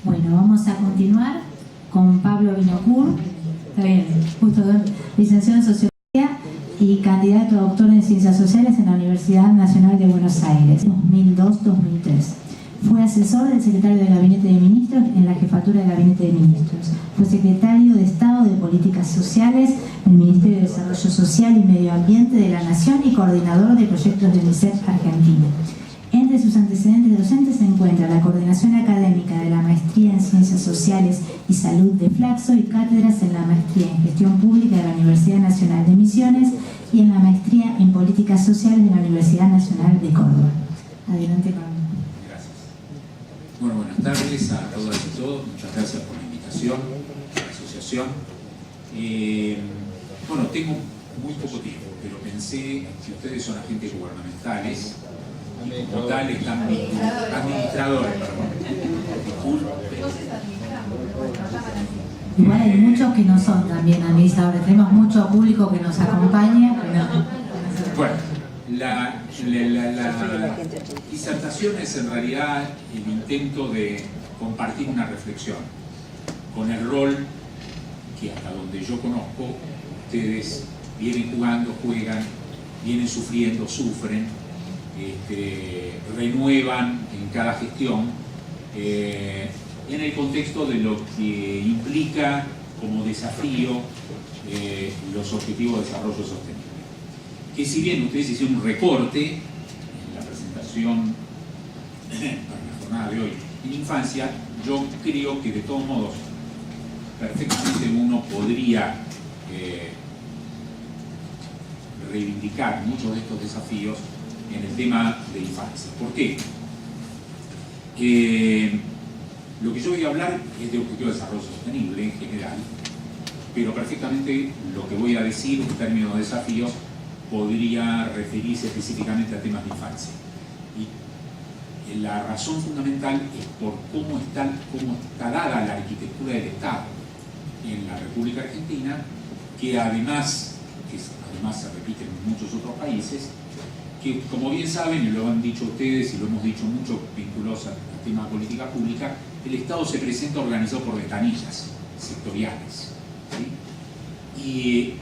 Bueno, vamos a continuar con Pablo Vinocourt, está bien, justo licenciado en Sociología y candidato a doctor en Ciencias Sociales en la Universidad Nacional de Buenos Aires, 2002-2003. Fue asesor del secretario de Gabinete de Ministros en la Jefatura de Gabinete de Ministros. Fue secretario de Estado de Políticas Sociales del Ministerio de Desarrollo Social y Medio Ambiente de la Nación y coordinador de proyectos de UNICEF Argentina. Entre sus antecedentes docentes se encuentra la coordinación académica de la Maestría en Ciencias Sociales y Salud de Flaxo y cátedras en la Maestría en Gestión Pública de la Universidad Nacional de Misiones y en la Maestría en Políticas Sociales de la Universidad Nacional de Córdoba. Adelante, Pablo. Bueno, buenas tardes a todas y todos. Muchas gracias por la invitación a la asociación. Bueno, tengo muy poco tiempo, pero pensé que ustedes son agentes gubernamentales y como tales administradores, perdón. Igual hay muchos que no son también administradores. Tenemos mucho público que nos acompaña. Bueno, la disertación es en realidad el intento de compartir una reflexión con el rol que hasta donde yo conozco ustedes vienen jugando, juegan, vienen sufriendo, sufren, renuevan en cada gestión en el contexto de lo que implica como desafío los objetivos de desarrollo sostenible. Que si bien ustedes hicieron un recorte en la presentación para la jornada de hoy en infancia, yo creo que de todos modos perfectamente uno podría reivindicar muchos de estos desafíos en el tema de infancia. ¿Por qué? Lo que yo voy a hablar es de objetivo de desarrollo sostenible en general, pero perfectamente lo que voy a decir en términos de desafíos podría referirse específicamente a temas de infancia. Y la razón fundamental es por cómo está dada la arquitectura del Estado en la República Argentina, que además se repite en muchos otros países, que como bien saben, y lo han dicho ustedes y lo hemos dicho mucho vinculados al tema de política pública, el Estado se presenta organizado por ventanillas sectoriales, ¿sí? Y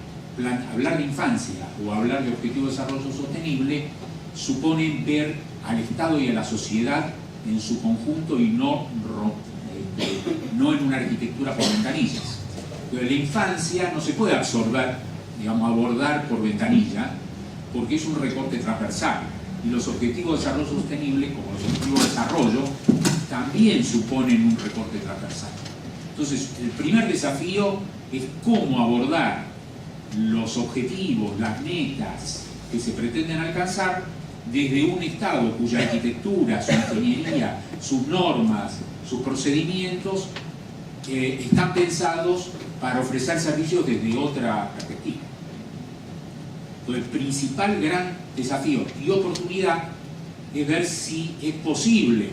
hablar de infancia o hablar de objetivo de desarrollo sostenible supone ver al Estado y a la sociedad en su conjunto y no en una arquitectura por ventanillas. Pero la infancia no se puede abordar por ventanilla, porque es un recorte transversal. Y los objetivos de desarrollo sostenible, como los objetivos de desarrollo, también suponen un recorte transversal. Entonces, el primer desafío es cómo abordar los objetivos, las metas que se pretenden alcanzar desde un Estado cuya arquitectura, su ingeniería, sus normas, sus procedimientos están pensados para ofrecer servicios desde otra perspectiva. Entonces, el principal gran desafío y oportunidad es ver si es posible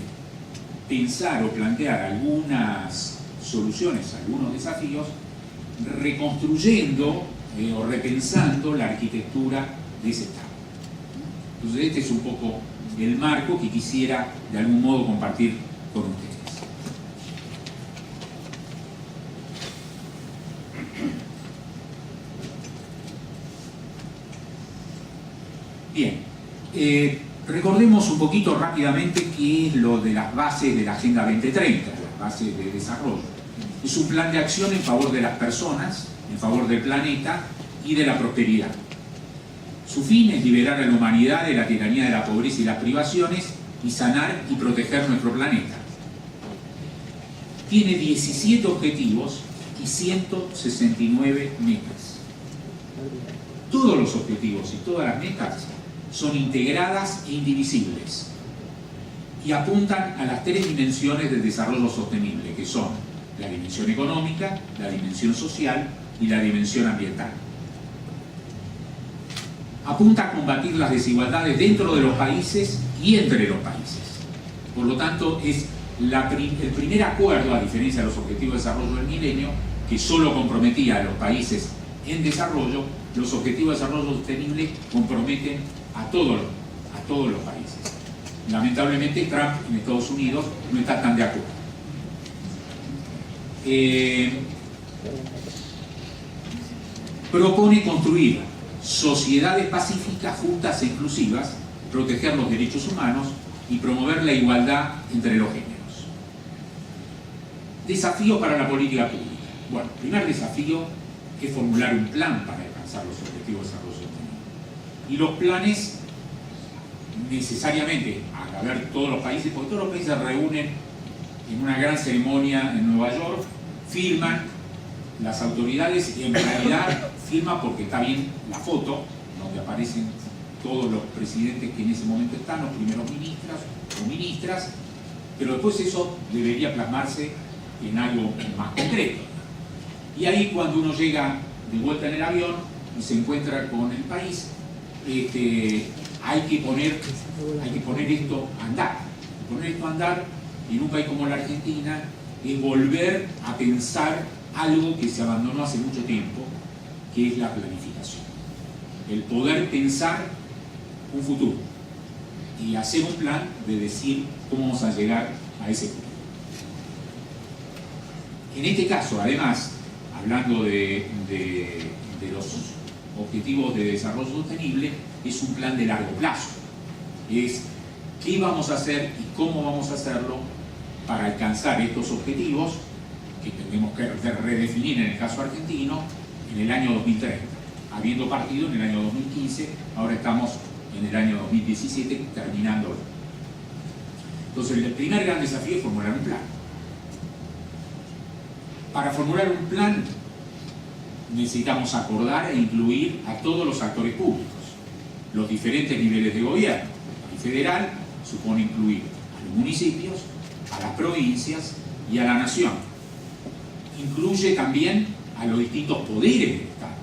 pensar o plantear algunas soluciones, algunos desafíos, reconstruyendo o repensando la arquitectura de ese Estado. Entonces este es un poco el marco que quisiera de algún modo compartir con ustedes. Bien, recordemos un poquito rápidamente qué es lo de las bases de la Agenda 2030, las bases de desarrollo. Es un plan de acción en favor de las personas, en favor del planeta y de la prosperidad. Su fin es liberar a la humanidad de la tiranía de la pobreza y las privaciones y sanar y proteger nuestro planeta. Tiene 17 objetivos y 169 metas. Todos los objetivos y todas las metas son integradas e indivisibles y apuntan a las 3 dimensiones del desarrollo sostenible, que son la dimensión económica, la dimensión social y la dimensión ambiental. Apunta a combatir las desigualdades dentro de los países y entre los países. Por lo tanto, es el primer acuerdo, a diferencia de los objetivos de desarrollo del milenio, que solo comprometía a los países en desarrollo. Los objetivos de desarrollo sostenible comprometen a todos los países. Lamentablemente, Trump en Estados Unidos no está tan de acuerdo. propone construir sociedades pacíficas, justas e inclusivas, proteger los derechos humanos y promover la igualdad entre los géneros. Desafío para la política pública. Bueno, el primer desafío es formular un plan para alcanzar los objetivos de desarrollo sostenible. Y los planes, necesariamente, al haber todos los países, porque todos los países se reúnen en una gran ceremonia en Nueva York, firman las autoridades y en realidad firma porque está bien la foto, donde aparecen todos los presidentes que en ese momento están, los primeros ministros o ministras, pero después eso debería plasmarse en algo más concreto. Y ahí cuando uno llega de vuelta en el avión y se encuentra con el país, hay que poner esto a andar. Poner esto a andar en un país como la Argentina es volver a pensar algo que se abandonó hace mucho tiempo, que es la planificación. El poder pensar un futuro y hacer un plan de decir cómo vamos a llegar a ese futuro. En este caso, además, hablando de los objetivos de desarrollo sostenible, es un plan de largo plazo. Es qué vamos a hacer y cómo vamos a hacerlo para alcanzar estos objetivos que tenemos que redefinir en el caso argentino en el año 2030. Habiendo partido en el año 2015, ahora estamos en el año 2017 terminándolo. Entonces, el primer gran desafío es formular un plan. Para formular un plan necesitamos acordar e incluir a todos los actores públicos, los diferentes niveles de gobierno. El federal supone incluir a los municipios, a las provincias y a la nación. Incluye también a los distintos poderes del Estado,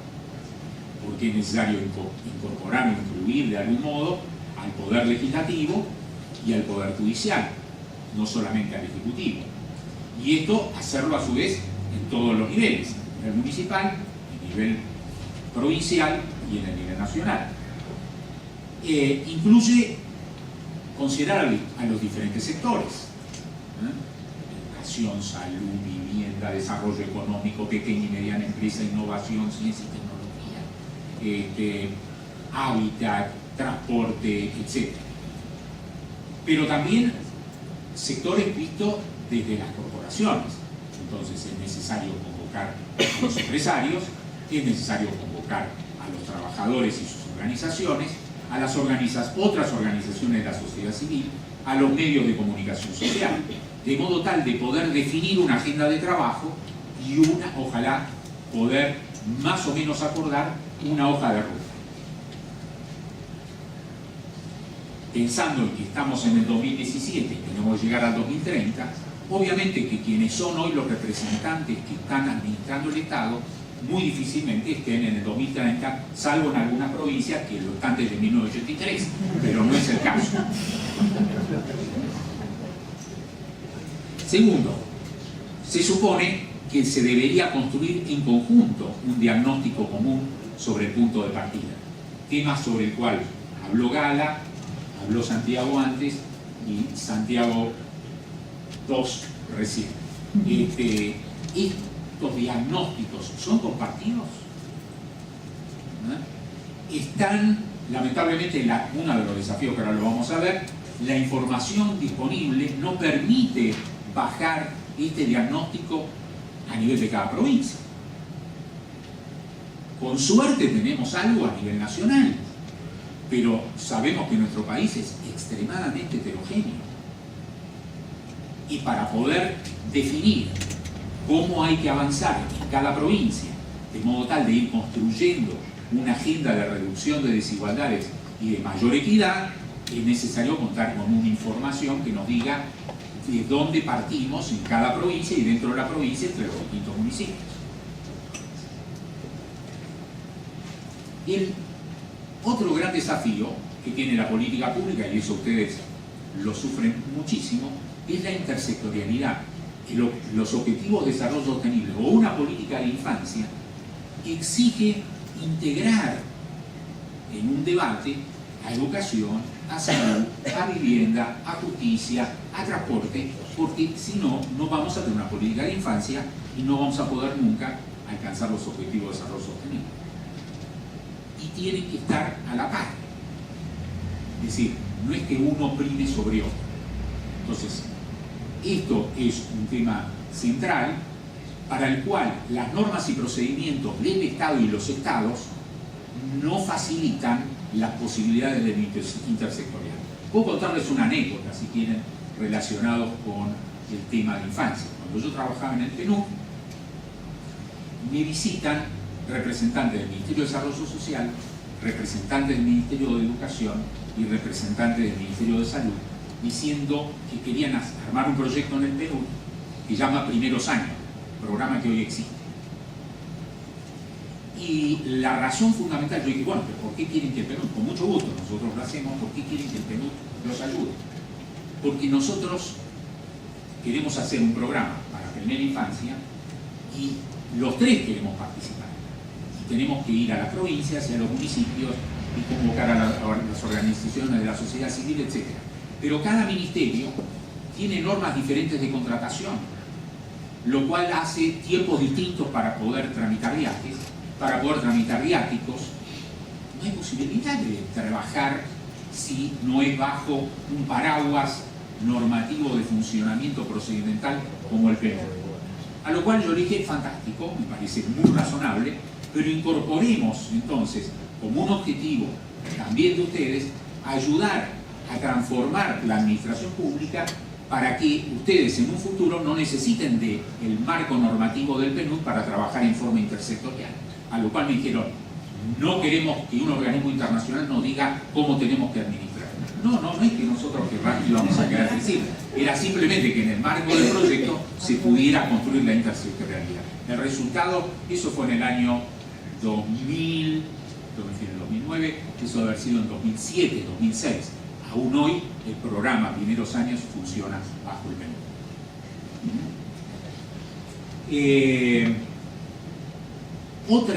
porque es necesario incorporar o incluir de algún modo al poder legislativo y al poder judicial, no solamente al ejecutivo. Y esto hacerlo a su vez en todos los niveles, a nivel municipal, a nivel provincial y en el nivel nacional. Incluye considerar a los diferentes sectores: educación, salud, vivienda, desarrollo económico, pequeña y mediana empresa, innovación, ciencia y tecnología, hábitat, transporte, etc. Pero también sectores vistos desde las corporaciones. Entonces es necesario convocar a los empresarios, es necesario convocar a los trabajadores y sus organizaciones, a las otras organizaciones de la sociedad civil, a los medios de comunicación social, de modo tal de poder definir una agenda de trabajo y ojalá, poder más o menos acordar una hoja de ruta. Pensando en que estamos en el 2017 y tenemos que llegar al 2030, obviamente que quienes son hoy los representantes que están administrando el Estado muy difícilmente estén en el 2030, salvo en algunas provincias que lo están desde 1983, pero no es el caso. Segundo, se supone que se debería construir en conjunto un diagnóstico común sobre el punto de partida, tema sobre el cual habló Gala, habló Santiago antes y Santiago II recién. ¿Estos diagnósticos son compartidos? Están, lamentablemente, uno de los desafíos que ahora lo vamos a ver, la información disponible no permite bajar este diagnóstico a nivel de cada provincia. Con suerte tenemos algo a nivel nacional, pero sabemos que nuestro país es extremadamente heterogéneo. Y para poder definir cómo hay que avanzar en cada provincia, de modo tal de ir construyendo una agenda de reducción de desigualdades y de mayor equidad, es necesario contar con una información que nos diga de dónde partimos en cada provincia y dentro de la provincia entre los distintos municipios. El otro gran desafío que tiene la política pública, y eso ustedes lo sufren muchísimo, es la intersectorialidad. Los objetivos de desarrollo sostenible o una política de infancia exige integrar en un debate a educación, a salud, a vivienda, a justicia, a transporte, porque si no, no vamos a tener una política de infancia y no vamos a poder nunca alcanzar los objetivos de desarrollo sostenible. Y tienen que estar a la par. Es decir, no es que uno prime sobre otro. Entonces, esto es un tema central para el cual las normas y procedimientos del Estado y los Estados no facilitan las posibilidades del intersectorial. Puedo contarles una anécdota, si quieren, relacionados con el tema de infancia. Cuando yo trabajaba en el PNUD, me visitan representantes del Ministerio de Desarrollo Social, representantes del Ministerio de Educación y representantes del Ministerio de Salud, diciendo que querían armar un proyecto en el PNUD que se llama Primeros Años, programa que hoy existe. Y la razón fundamental, yo dije, bueno, pero ¿por qué quieren que el PNUD? Con mucho gusto, nosotros lo hacemos, ¿por qué quieren que el PNUD los ayude? Porque nosotros queremos hacer un programa para primera infancia y los tres queremos participar. Y tenemos que ir a las provincias y a los municipios y convocar a las organizaciones de la sociedad civil, etc. Pero cada ministerio tiene normas diferentes de contratación, lo cual hace tiempos distintos para poder tramitar viajes, para poder tramitar viáticos. No hay posibilidad de trabajar si no es bajo un paraguas normativo de funcionamiento procedimental como el PNUD. A lo cual yo le dije, fantástico, me parece muy razonable, pero incorporemos entonces como un objetivo también de ustedes ayudar a transformar la administración pública para que ustedes en un futuro no necesiten del marco normativo del PNUD para trabajar en forma intersectorial. A lo cual me dijeron, no queremos que un organismo internacional nos diga cómo tenemos que administrar. No es que nosotros querramos y vamos a querer decir, era simplemente que en el marco del proyecto se pudiera construir la intersectorialidad. El resultado, eso fue en el año 2000, en el 2009, eso debe haber sido en 2007, 2006. Aún hoy el programa Primeros Años funciona bajo el PNUD.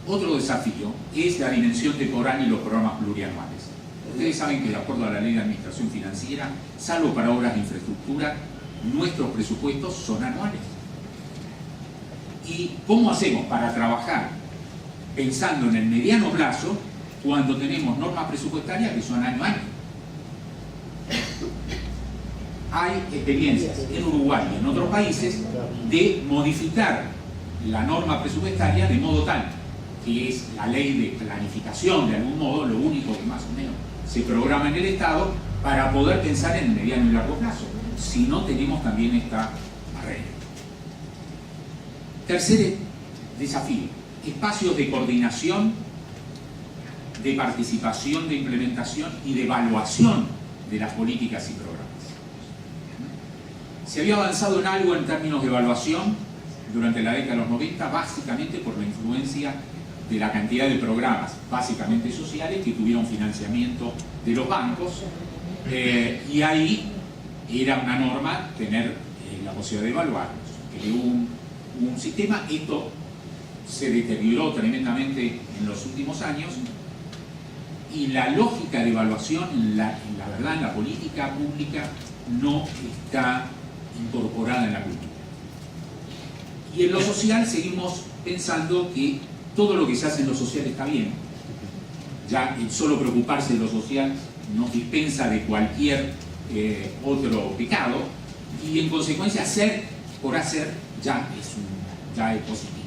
Otro desafío es la dimensión temporal y los programas plurianuales. Ustedes saben que de acuerdo a la Ley de Administración Financiera, salvo para obras de infraestructura, nuestros presupuestos son anuales. ¿Y cómo hacemos para trabajar pensando en el mediano plazo cuando tenemos normas presupuestarias que son año a año? Hay experiencias en Uruguay y en otros países de modificar la norma presupuestaria de modo tal que es la ley de planificación, de algún modo, lo único que más o menos se programa en el Estado para poder pensar en el mediano y largo plazo. Si no, tenemos también esta barrera. Tercer desafío, espacios de coordinación, de participación, de implementación y de evaluación de las políticas y programas. Se había avanzado en algo en términos de evaluación durante la década de los 90, básicamente por la influencia de la cantidad de programas, básicamente sociales, que tuvieron financiamiento de los bancos, y ahí era una norma tener la posibilidad de evaluarlos. Creó un sistema, esto se deterioró tremendamente en los últimos años, y la lógica de evaluación, la verdad, en la política pública no está incorporada en la cultura. Y en lo social seguimos pensando que todo lo que se hace en lo social está bien. Ya el solo preocuparse de lo social nos dispensa de cualquier otro pecado, y en consecuencia hacer por hacer ya es positivo.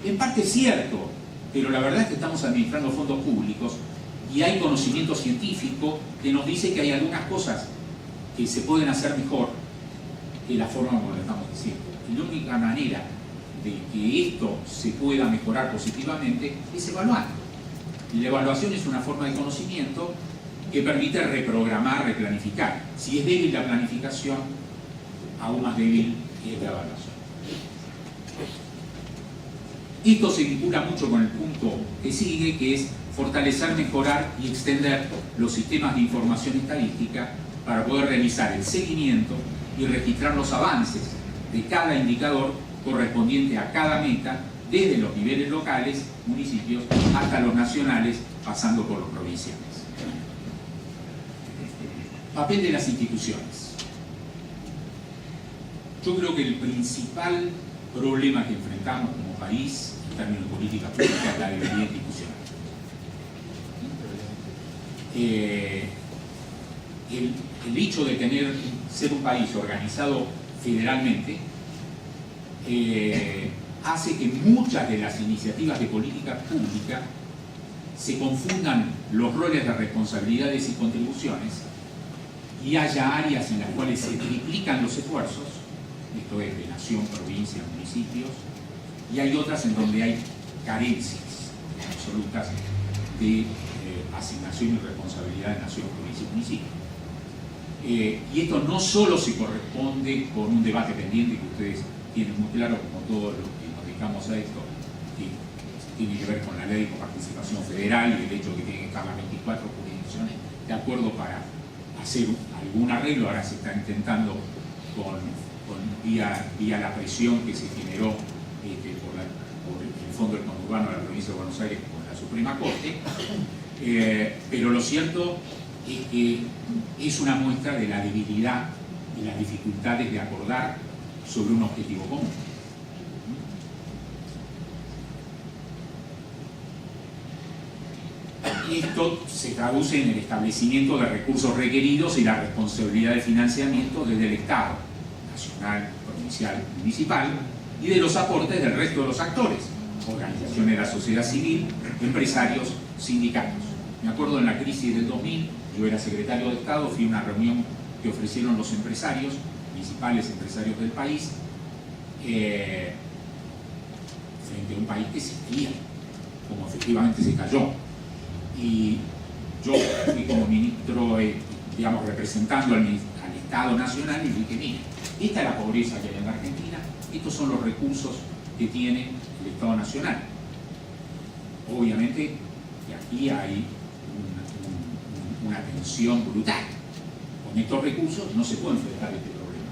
En parte es cierto, pero la verdad es que estamos administrando fondos públicos y hay conocimiento científico que nos dice que hay algunas cosas que se pueden hacer mejor que la forma como lo estamos diciendo. Y la única manera de que esto se pueda mejorar positivamente es evaluar. Y la evaluación es una forma de conocimiento que permite reprogramar, replanificar. Si es débil la planificación, aún más débil es la evaluación. Esto se vincula mucho con el punto que sigue, que es fortalecer, mejorar y extender los sistemas de información estadística para poder realizar el seguimiento y registrar los avances de cada indicador correspondiente a cada meta, desde los niveles locales, municipios, hasta los nacionales, pasando por los provinciales. Papel de las instituciones. Yo creo que el principal problema que enfrentamos como país en términos de política pública es la debilidad institucional. El hecho de ser un país organizado federalmente hace que muchas de las iniciativas de política pública se confundan los roles de responsabilidades y contribuciones y haya áreas en las cuales se triplican los esfuerzos, esto es de nación, provincia, municipios, y hay otras en donde hay carencias absolutas de asignación y responsabilidad de nación, provincia y municipio. Y esto no solo se corresponde con un debate pendiente que ustedes tienen muy claro, como todos los que nos dedicamos a esto, que tiene que ver con la ley de participación federal y el hecho de que tienen que estar las 24 jurisdicciones de acuerdo para hacer algún arreglo. Ahora se está intentando vía la presión que se generó por el Fondo del Conurbano de la provincia de Buenos Aires con la Suprema Corte, pero lo cierto es que es una muestra de la debilidad y las dificultades de acordar sobre un objetivo común. Y esto se traduce en el establecimiento de recursos requeridos y la responsabilidad de financiamiento desde el Estado, nacional, provincial, municipal, y de los aportes del resto de los actores, organizaciones de la sociedad civil, empresarios, sindicatos. Me acuerdo en la crisis del 2000, yo era secretario de Estado, fui a una reunión que ofrecieron los empresarios, principales empresarios del país, frente a un país que se caía, como efectivamente se cayó. Y yo fui como ministro, digamos, representando al Estado Nacional y dije, mire, esta es la pobreza que hay en la Argentina, estos son los recursos que tiene el Estado Nacional. Obviamente que aquí hay una tensión brutal. Con estos recursos no se puede enfrentar este problema.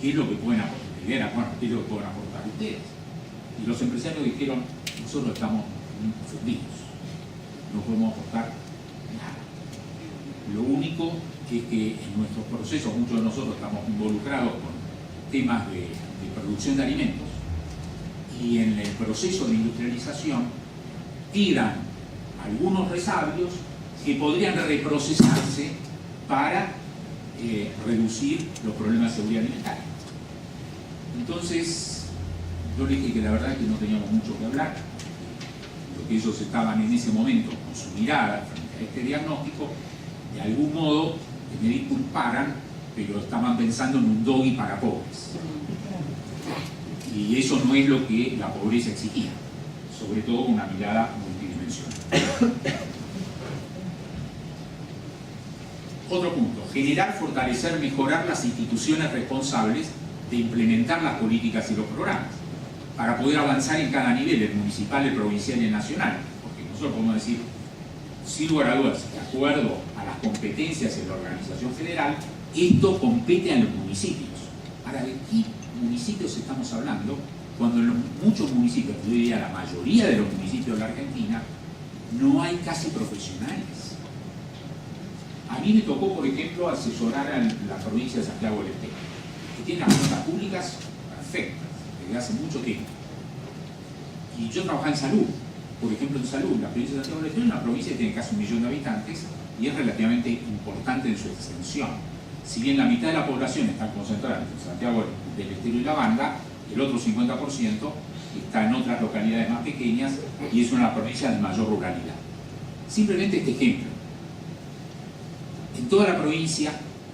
¿Qué es lo que pueden aportar? Bueno, ¿qué es lo que pueden aportar ustedes? Y los empresarios dijeron, nosotros estamos fundidos, no podemos aportar nada. Lo único es que en nuestros procesos, muchos de nosotros estamos involucrados con temas de producción de alimentos, y en el proceso de industrialización quedan algunos resabios que podrían reprocesarse para reducir los problemas de seguridad alimentaria. Entonces, yo le dije que la verdad es que no teníamos mucho que hablar, porque ellos estaban en ese momento con su mirada frente a este diagnóstico, de algún modo, que me disculparan, pero estaban pensando en un doggy para pobres. Y eso no es lo que la pobreza exigía, sobre todo con una mirada multidimensional. Otro punto, generar, fortalecer, mejorar las instituciones responsables de implementar las políticas y los programas, para poder avanzar en cada nivel, el municipal, el provincial y el nacional. Porque nosotros podemos decir, sin lugar a dudas, de acuerdo a las competencias de la organización federal, esto compete a los municipios. Ahora, ¿de qué municipios estamos hablando? Cuando en muchos municipios, yo diría la mayoría de los municipios de la Argentina, no hay casi profesionales. A mí me tocó, por ejemplo, asesorar a la provincia de Santiago del Estero, que tiene las cuentas públicas perfectas, desde hace mucho tiempo. Y yo trabajaba en salud, por ejemplo en salud, la provincia de Santiago del Estero es una provincia que tiene casi 1 millón de habitantes y es relativamente importante en su extensión. Si bien la mitad de la población está concentrada entre Santiago del Estero y La Banda, el otro 50% está en otras localidades más pequeñas y es una provincia de mayor ruralidad. Simplemente este ejemplo. En toda la provincia,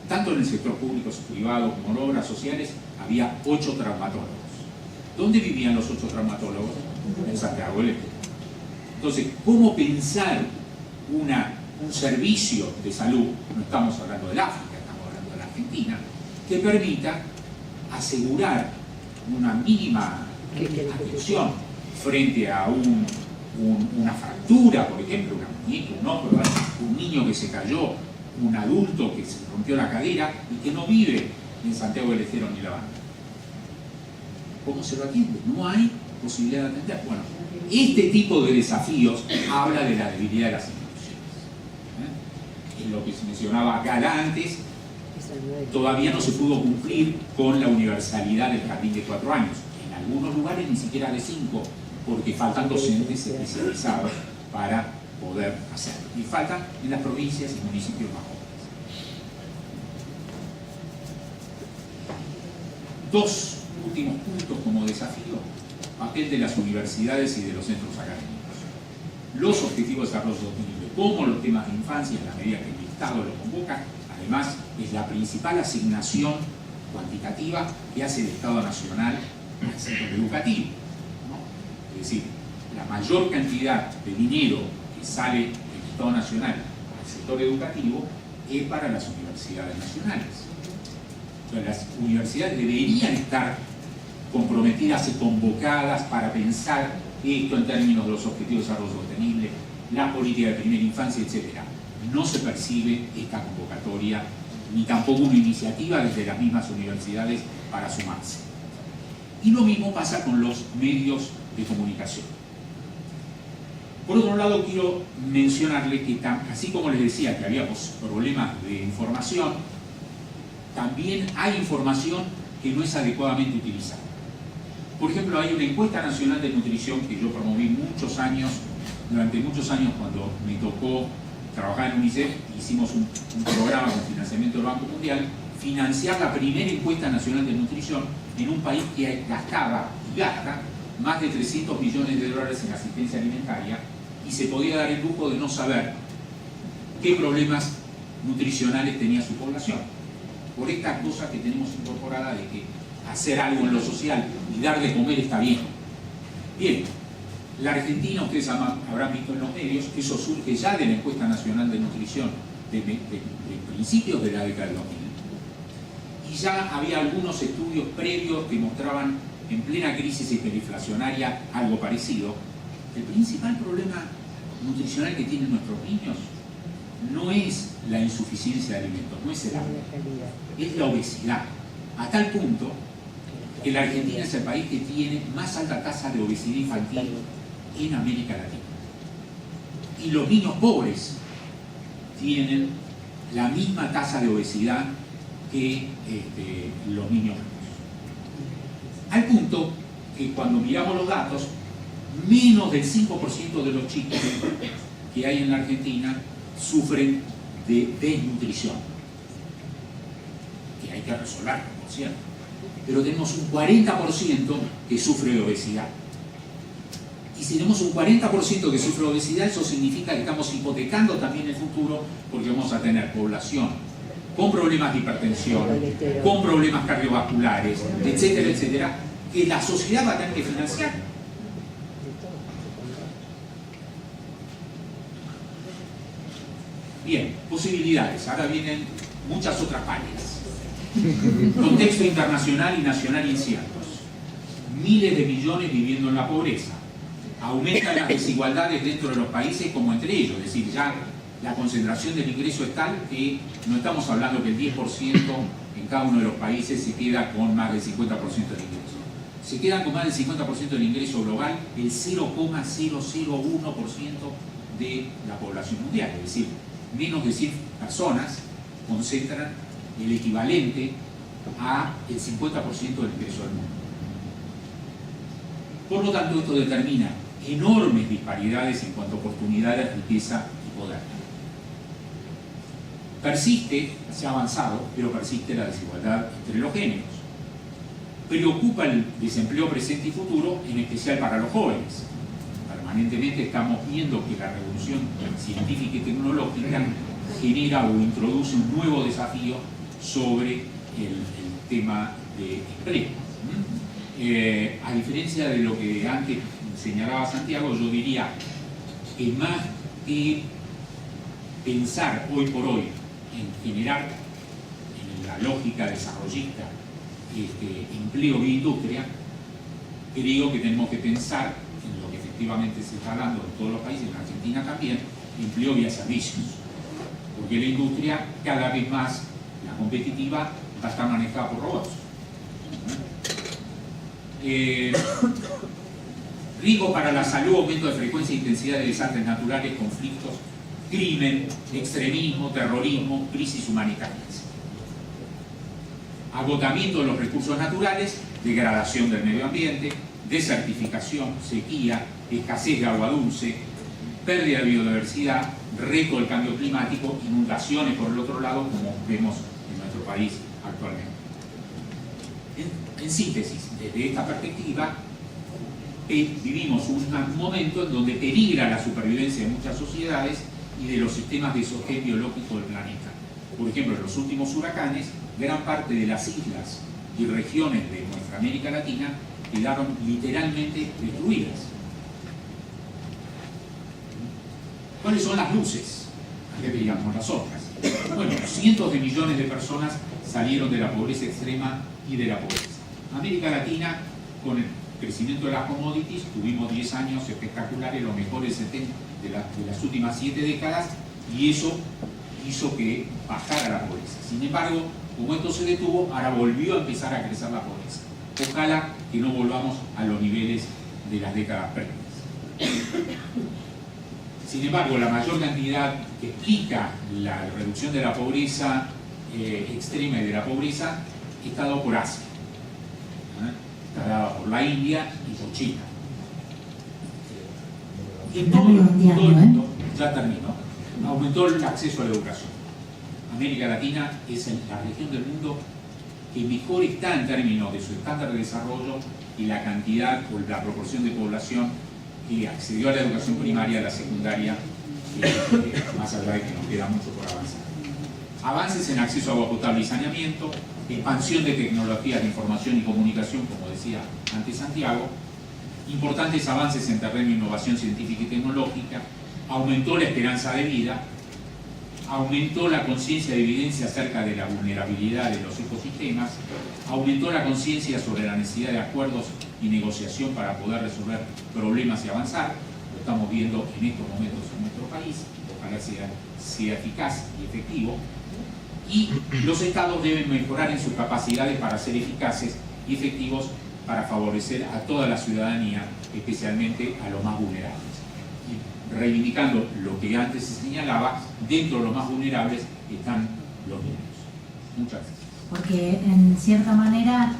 tanto en el sector público, privado como en obras sociales, había 8 traumatólogos. ¿Dónde vivían los 8 traumatólogos? En Santiago del Estero. Entonces, ¿cómo pensar un servicio de salud? No estamos hablando del África, estamos hablando de la Argentina, que permita asegurar una mínima atención frente a una fractura, por ejemplo, una muñeca, un hombro, un niño que se cayó, un adulto que se rompió la cadera y que no vive en Santiago del Estero ni La Banda. ¿Cómo se lo atiende? No hay posibilidad de atender. Bueno, este tipo de desafíos habla de la debilidad de las instituciones. Es lo que se mencionaba acá antes, todavía no se pudo cumplir con la universalidad del jardín de 4 años. En algunos lugares ni siquiera de 5, porque faltan docentes especializados para poder hacerlo. Y faltan en las provincias y municipios más jóvenes. 2 últimos puntos como desafío: papel de las universidades y de los centros académicos. Los objetivos de desarrollo sostenible, como los temas de infancia, en la medida que el Estado lo convoca, además es la principal asignación cuantitativa que hace el Estado Nacional al sector educativo, ¿no? Es decir, la mayor cantidad de dinero que sale del Estado Nacional al sector educativo es para las universidades nacionales. Entonces, las universidades deberían estar comprometidas y convocadas para pensar esto en términos de los objetivos de desarrollo sostenible, la política de primera infancia, etc. No se percibe esta convocatoria, ni tampoco una iniciativa desde las mismas universidades para sumarse. Y lo mismo pasa con los medios de comunicación. Por otro lado, quiero mencionarle que, así como les decía que había problemas de información, también hay información que no es adecuadamente utilizada. Por ejemplo, hay una encuesta nacional de nutrición que yo promoví durante muchos años cuando me tocó trabajar en UNICEF. Hicimos un programa con financiamiento del Banco Mundial, financiar la primera encuesta nacional de nutrición en un país que gasta más de 300 millones de dólares en asistencia alimentaria, y se podía dar el lujo de no saber qué problemas nutricionales tenía su población. Por esta cosa que tenemos incorporada de que hacer algo en lo social y dar de comer está bien. Bien, la Argentina, ustedes habrán visto en los medios, eso surge ya de la encuesta nacional de nutrición de principios de la década del 2000. Y ya había algunos estudios previos que mostraban en plena crisis hiperinflacionaria algo parecido. El principal problema nutricional que tienen nuestros niños no es la insuficiencia de alimentos, no es el hambre, es la obesidad. A tal punto que la Argentina es el país que tiene más alta tasa de obesidad infantil en América Latina. Y los niños pobres tienen la misma tasa de obesidad que los niños ricos. Al punto que cuando miramos los datos, menos del 5% de los chicos que hay en la Argentina sufren de desnutrición, que hay que resolverlo, por cierto. Pero tenemos un 40% que sufre de obesidad. Y si tenemos un 40% que sufre de obesidad, eso significa que estamos hipotecando también el futuro, porque vamos a tener población con problemas de hipertensión, con problemas cardiovasculares, etcétera, etcétera, que la sociedad va a tener que financiar. Bien, posibilidades. Ahora vienen muchas otras páginas. Contexto internacional y nacional inciertos. Miles de millones viviendo en la pobreza. Aumentan las desigualdades dentro de los países como entre ellos. Es decir, ya la concentración del ingreso es tal que no estamos hablando que el 10% en cada uno de los países se queda con más del 50% del ingreso. Se quedan con más del 50% del ingreso global el 0,001% de la población mundial. Es decir, menos de 100 personas concentran el equivalente a el 50% del ingreso del mundo. Por lo tanto, esto determina enormes disparidades en cuanto a oportunidades, riqueza y poder. Persiste, se ha avanzado, pero persiste la desigualdad entre los géneros. Preocupa el desempleo presente y futuro, en especial para los jóvenes. Permanentemente estamos viendo que la revolución científica y tecnológica genera o introduce un nuevo desafío sobre el tema de empleo. A diferencia de lo que antes señalaba Santiago, yo diría que más que pensar hoy por hoy en generar, en la lógica desarrollista, empleo y industria, creo que tenemos que pensar en lo que efectivamente se está dando en todos los países, en Argentina también, empleo vía servicios. Porque la industria, cada vez más, la competitiva, va a estar manejada por robots. Riesgo para la salud, aumento de frecuencia e intensidad de desastres naturales, conflictos, crimen, extremismo, terrorismo, crisis humanitarias. agotamiento de los recursos naturales, degradación del medio ambiente, desertificación, sequía, escasez de agua dulce, pérdida de biodiversidad, reto del cambio climático, inundaciones por el otro lado, como vemos en nuestro país actualmente. En síntesis, desde esta perspectiva, vivimos un momento en donde peligra la supervivencia de muchas sociedades y de los sistemas de sostén biológico del planeta. Por ejemplo, en los últimos huracanes, gran parte de las islas y regiones de nuestra América Latina quedaron literalmente destruidas. ¿Cuáles son las luces? ¿Qué veíamos las otras? Bueno, cientos de millones de personas salieron de la pobreza extrema y de la pobreza. América Latina, con el crecimiento de las commodities, tuvimos 10 años espectaculares, los mejores de las últimas 7 décadas, y eso hizo que bajara la pobreza. Sin embargo, como esto se detuvo, ahora volvió a empezar a crecer la pobreza. Ojalá que no volvamos a los niveles de las décadas previas. Sin embargo, la mayor cantidad que explica la reducción de la pobreza extrema y de la pobreza está dado por Asia. Está dada por la India y por China. Y ya termino. Aumentó el acceso a la educación. América Latina es la región del mundo que mejor está en términos de su estándar de desarrollo y la cantidad o la proporción de población que accedió a la educación primaria, a la secundaria, más allá de que nos queda mucho por avanzar. Avances en acceso a agua potable y saneamiento, expansión de tecnologías de información y comunicación, como decía antes Santiago, importantes avances en terreno de innovación científica y tecnológica, aumentó la esperanza de vida, aumentó la conciencia de evidencia acerca de la vulnerabilidad de los ecosistemas, aumentó la conciencia sobre la necesidad de acuerdos y negociación para poder resolver problemas y avanzar. Lo estamos viendo en estos momentos en nuestro país, ojalá sea eficaz y efectivo. Y los estados deben mejorar en sus capacidades para ser eficaces y efectivos para favorecer a toda la ciudadanía, especialmente a los más vulnerables. Y reivindicando lo que antes se señalaba, dentro de los más vulnerables están los niños. Muchas gracias. Porque en cierta manera,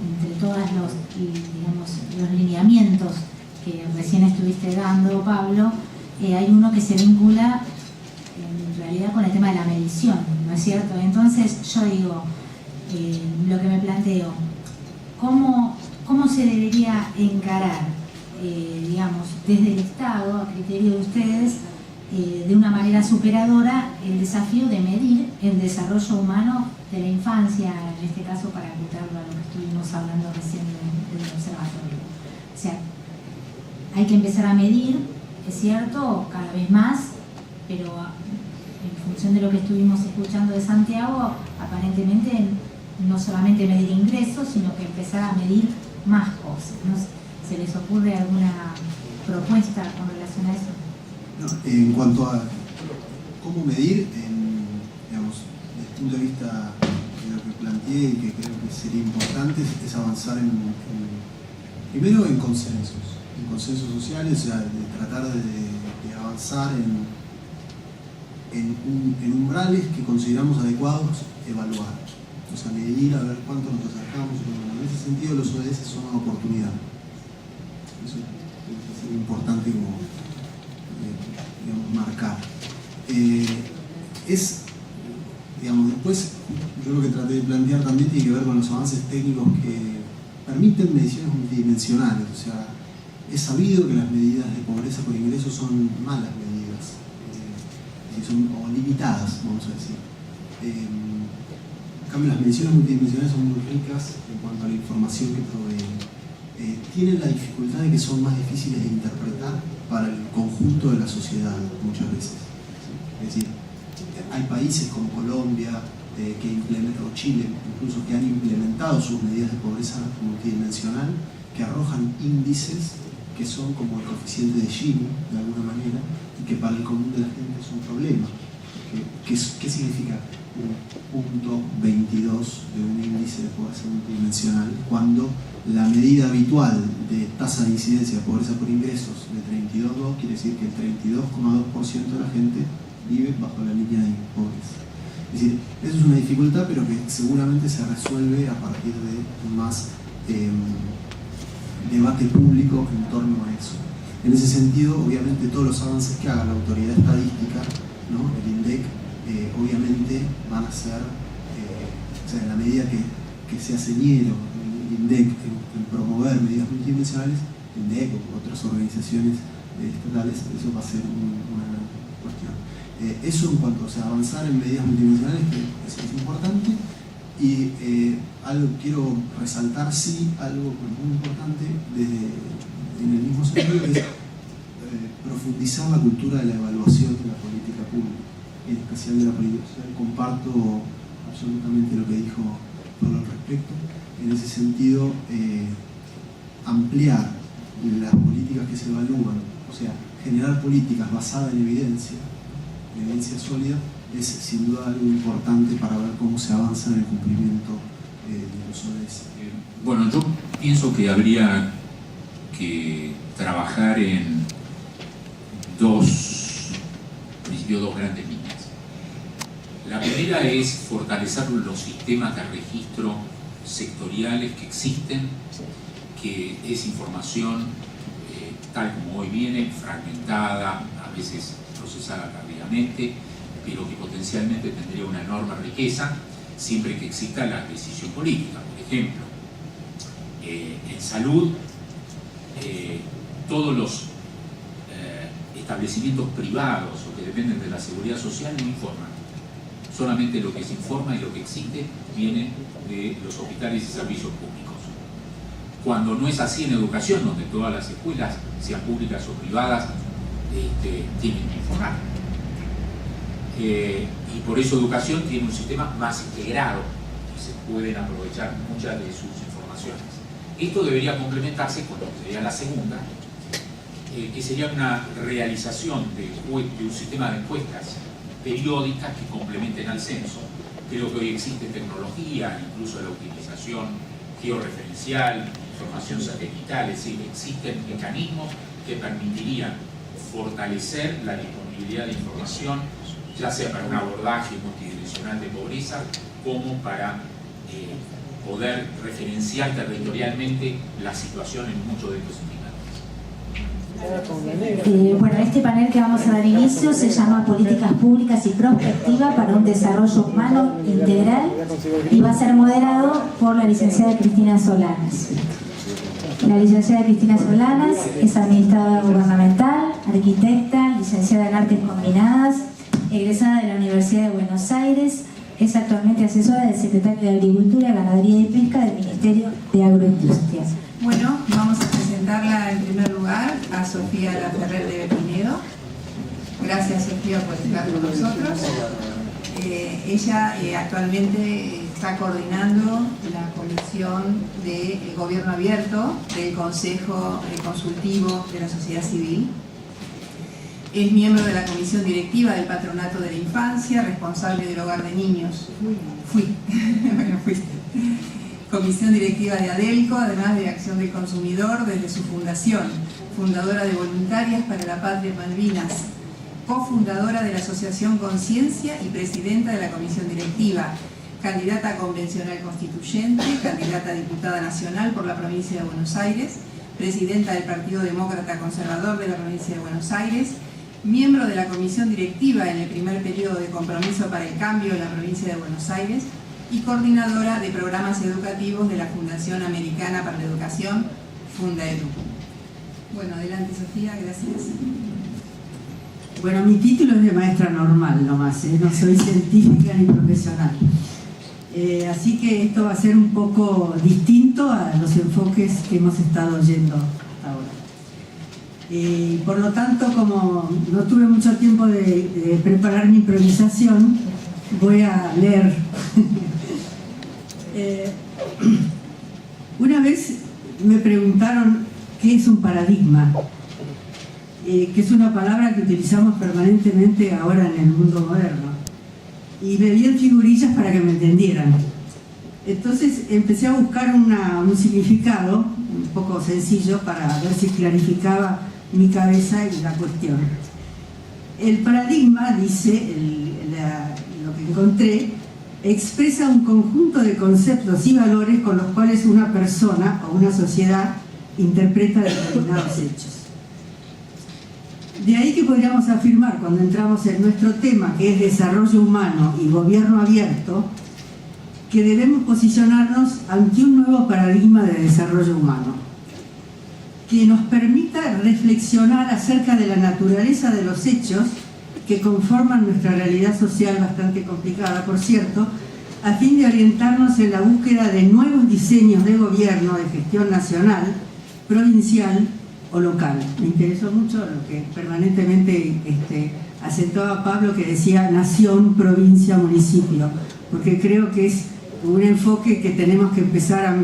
entre todos los lineamientos que recién estuviste dando, Pablo, hay uno que se vincula en realidad con el tema de la medición, ¿no es cierto? Entonces yo digo, lo que me planteo, ¿cómo se debería encarar, digamos, desde el Estado, a criterio de ustedes, de una manera superadora, el desafío de medir el desarrollo humano de la infancia, en este caso para acotarlo a lo que estuvimos hablando recién del observatorio? O sea, hay que empezar a medir, es cierto, cada vez más, pero en función de lo que estuvimos escuchando de Santiago, aparentemente no solamente medir ingresos, sino que empezar a medir más cosas, ¿no? ¿Se les ocurre alguna propuesta con relación a eso? No, en cuanto a cómo medir, digamos, desde el punto de vista de lo que planteé y que creo que sería importante, es avanzar primero en consensos sociales, o sea, de tratar de avanzar en umbrales que consideramos adecuados, evaluar, o sea, medir a ver cuánto nos acercamos. En ese sentido, los ODS son una oportunidad. Eso es importante como marcar. Después, yo lo que traté de plantear también tiene que ver con los avances técnicos que permiten mediciones multidimensionales. O sea, es sabido que las medidas de pobreza por ingreso son malas medidas, o limitadas, vamos a decir. En cambio, las mediciones multidimensionales son muy ricas en cuanto a la información que proveen. Tienen la dificultad de que son más difíciles de interpretar para el conjunto de la sociedad muchas veces. Es decir, hay países como Colombia, o Chile incluso, que han implementado sus medidas de pobreza multidimensional, que arrojan índices que son como el coeficiente de Gini, de alguna manera, y que para el común de la gente es un problema. ¿Qué significa un punto 22 de un índice de pobreza multidimensional cuando la medida habitual de tasa de incidencia de pobreza por ingresos de 32,2 quiere decir que el 32,2% de la gente vive bajo la línea de pobreza? Es decir, eso es una dificultad, pero que seguramente se resuelve a partir de más debate público en torno a eso. En ese sentido, obviamente, todos los avances que haga la autoridad estadística, ¿no?, el INDEC, obviamente van a ser, o sea, en la medida que sea señero el INDEC en promover medidas multidimensionales, INDEC o otras organizaciones estatales, eso va a ser una cuestión. Eso en cuanto a avanzar en medidas multidimensionales, que es importante. Y algo quiero resaltar, sí, algo muy importante en el mismo sentido, es profundizar la cultura de la evaluación de la política pública, en especial de la política social. Comparto absolutamente lo que dijo Pablo al respecto. En ese sentido, ampliar las políticas que se evalúan, o sea, generar políticas basadas en evidencia sólida, es sin duda algo importante para ver cómo se avanza en el cumplimiento de los ODS. Bueno, yo pienso que habría que trabajar en dos grandes líneas. La primera es fortalecer los sistemas de registro sectoriales que existen, que es información tal como hoy viene, fragmentada, a veces procesada tardíamente, pero que potencialmente tendría una enorme riqueza siempre que exista la decisión política. Por ejemplo, en salud, todos los establecimientos privados o que dependen de la seguridad social no informan. Solamente lo que se informa y lo que existe viene de los hospitales y servicios públicos. Cuando no es así en educación, donde todas las escuelas, sean públicas o privadas, tienen que informar. Y por eso educación tiene un sistema más integrado y se pueden aprovechar muchas de sus informaciones. Esto debería complementarse con lo que sería la segunda, que sería una realización de un sistema de encuestas periódicas que complementen al censo. Creo que hoy existe tecnología, incluso la utilización georreferencial, información satelital, es decir, existen mecanismos que permitirían fortalecer la disponibilidad de información, ya sea para un abordaje multidimensional de pobreza, como para poder referenciar territorialmente la situación en muchos de estos indicadores. Bueno, este panel que vamos a dar inicio se llama Políticas Públicas y Prospectiva para un Desarrollo Humano Integral y va a ser moderado por la licenciada Cristina Solanas. La licenciada Cristina Solanas es administradora gubernamental, arquitecta, licenciada en Artes Combinadas, egresada de la Universidad de Buenos Aires, es actualmente asesora del Secretario de Agricultura, Ganadería y Pesca del Ministerio de Agroindustria. Bueno, vamos a presentarla en primer lugar a Sofía Laferrer de Pinedo. Gracias, Sofía, por estar con nosotros. Ella actualmente está coordinando la Comisión de Gobierno Abierto del Consejo Consultivo de la Sociedad Civil. Es miembro de la Comisión Directiva del Patronato de la Infancia, responsable del Hogar de Niños. Fui. Bueno, fuiste. Comisión Directiva de ADELCO, además de Acción del Consumidor desde su fundación. Fundadora de Voluntarias para la Patria Malvinas. Cofundadora de la Asociación Conciencia y presidenta de la Comisión Directiva. Candidata a Convencional Constituyente, candidata a Diputada Nacional por la Provincia de Buenos Aires, presidenta del Partido Demócrata Conservador de la Provincia de Buenos Aires, miembro de la Comisión Directiva en el primer periodo de Compromiso para el Cambio en la Provincia de Buenos Aires y coordinadora de programas educativos de la Fundación Americana para la Educación, FundaEdu. Bueno, adelante Sofía, gracias. Bueno, mi título es de maestra normal nomás, no soy científica ni profesional. Así que esto va a ser un poco distinto a los enfoques que hemos estado oyendo hasta ahora. Por lo tanto, como no tuve mucho tiempo de preparar mi improvisación, voy a leer. Una vez me preguntaron qué es un paradigma, que es una palabra que utilizamos permanentemente ahora en el mundo moderno. Y me di en figurillas para que me entendieran. Entonces empecé a buscar un significado un poco sencillo para ver si clarificaba mi cabeza y la cuestión. El paradigma, dice lo que que encontré, expresa un conjunto de conceptos y valores con los cuales una persona o una sociedad interpreta determinados hechos. De ahí que podríamos afirmar, cuando entramos en nuestro tema, que es desarrollo humano y gobierno abierto, que debemos posicionarnos ante un nuevo paradigma de desarrollo humano, que nos permita reflexionar acerca de la naturaleza de los hechos que conforman nuestra realidad social, bastante complicada, por cierto, a fin de orientarnos en la búsqueda de nuevos diseños de gobierno, de gestión nacional, provincial o local. Me interesó mucho lo que permanentemente acentuaba Pablo, que decía nación, provincia, municipio, porque creo que es un enfoque que tenemos que empezar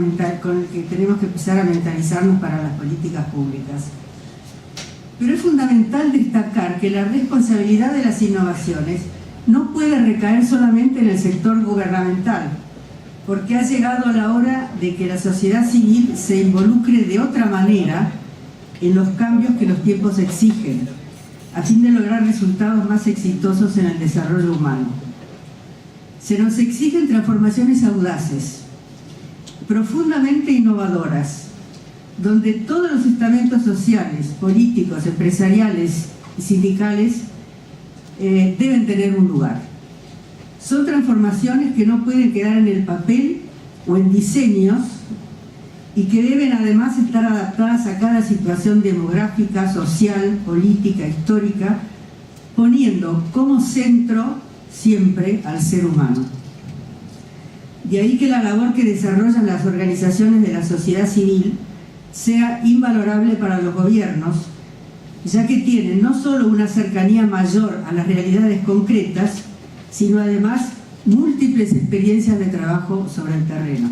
con el que tenemos que empezar a mentalizarnos para las políticas públicas. Pero es fundamental destacar que la responsabilidad de las innovaciones no puede recaer solamente en el sector gubernamental, porque ha llegado la hora de que la sociedad civil se involucre de otra manera en los cambios que los tiempos exigen, a fin de lograr resultados más exitosos en el desarrollo humano. Se nos exigen transformaciones audaces, profundamente innovadoras, donde todos los estamentos sociales, políticos, empresariales y sindicales deben tener un lugar. Son transformaciones que no pueden quedar en el papel o en diseños y que deben además estar adaptadas a cada situación demográfica, social, política, histórica, poniendo como centro siempre al ser humano. De ahí que la labor que desarrollan las organizaciones de la sociedad civil sea invalorable para los gobiernos, ya que tienen no solo una cercanía mayor a las realidades concretas, sino además múltiples experiencias de trabajo sobre el terreno.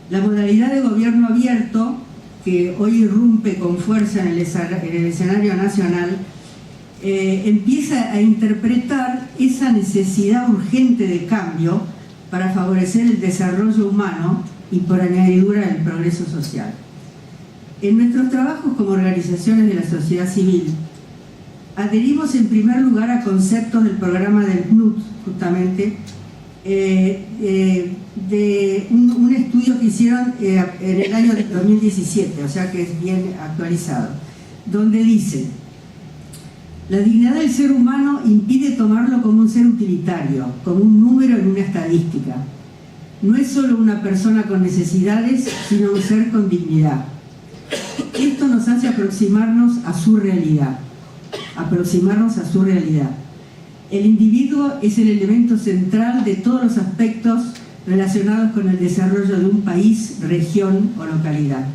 La modalidad de gobierno abierto, que hoy irrumpe con fuerza en el escenario nacional, empieza a interpretar esa necesidad urgente de cambio para favorecer el desarrollo humano y por añadidura el progreso social. En nuestros trabajos como organizaciones de la sociedad civil, adherimos en primer lugar a conceptos del programa del PNUD, justamente, de un estudio que hicieron en el año 2017, o sea que es bien actualizado, donde dice: la dignidad del ser humano impide tomarlo como un ser utilitario, como un número en una estadística. No es solo una persona con necesidades, sino un ser con dignidad. Esto nos hace aproximarnos a su realidad. El individuo es el elemento central de todos los aspectos relacionados con el desarrollo de un país, región o localidad.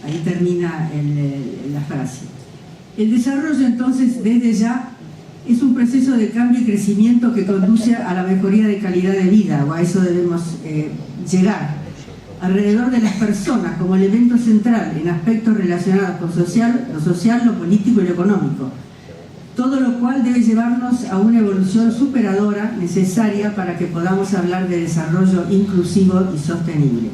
Ahí termina la frase. El desarrollo, entonces, desde ya, es un proceso de cambio y crecimiento que conduce a la mejoría de calidad de vida, o a eso debemos llegar, alrededor de las personas como elemento central en aspectos relacionados con lo social, lo político y lo económico. Todo lo cual debe llevarnos a una evolución superadora necesaria para que podamos hablar de desarrollo inclusivo y sostenible.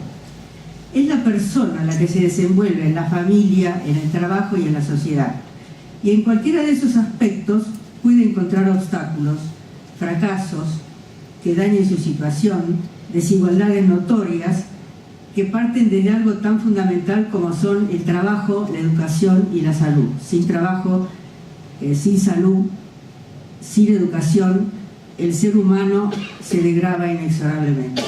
Es la persona la que se desenvuelve en la familia, en el trabajo y en la sociedad. Y en cualquiera de esos aspectos puede encontrar obstáculos, fracasos que dañen su situación, desigualdades notorias que parten de algo tan fundamental como son el trabajo, la educación y la salud. Sin trabajo, sin salud, sin educación, el ser humano se degrada inexorablemente.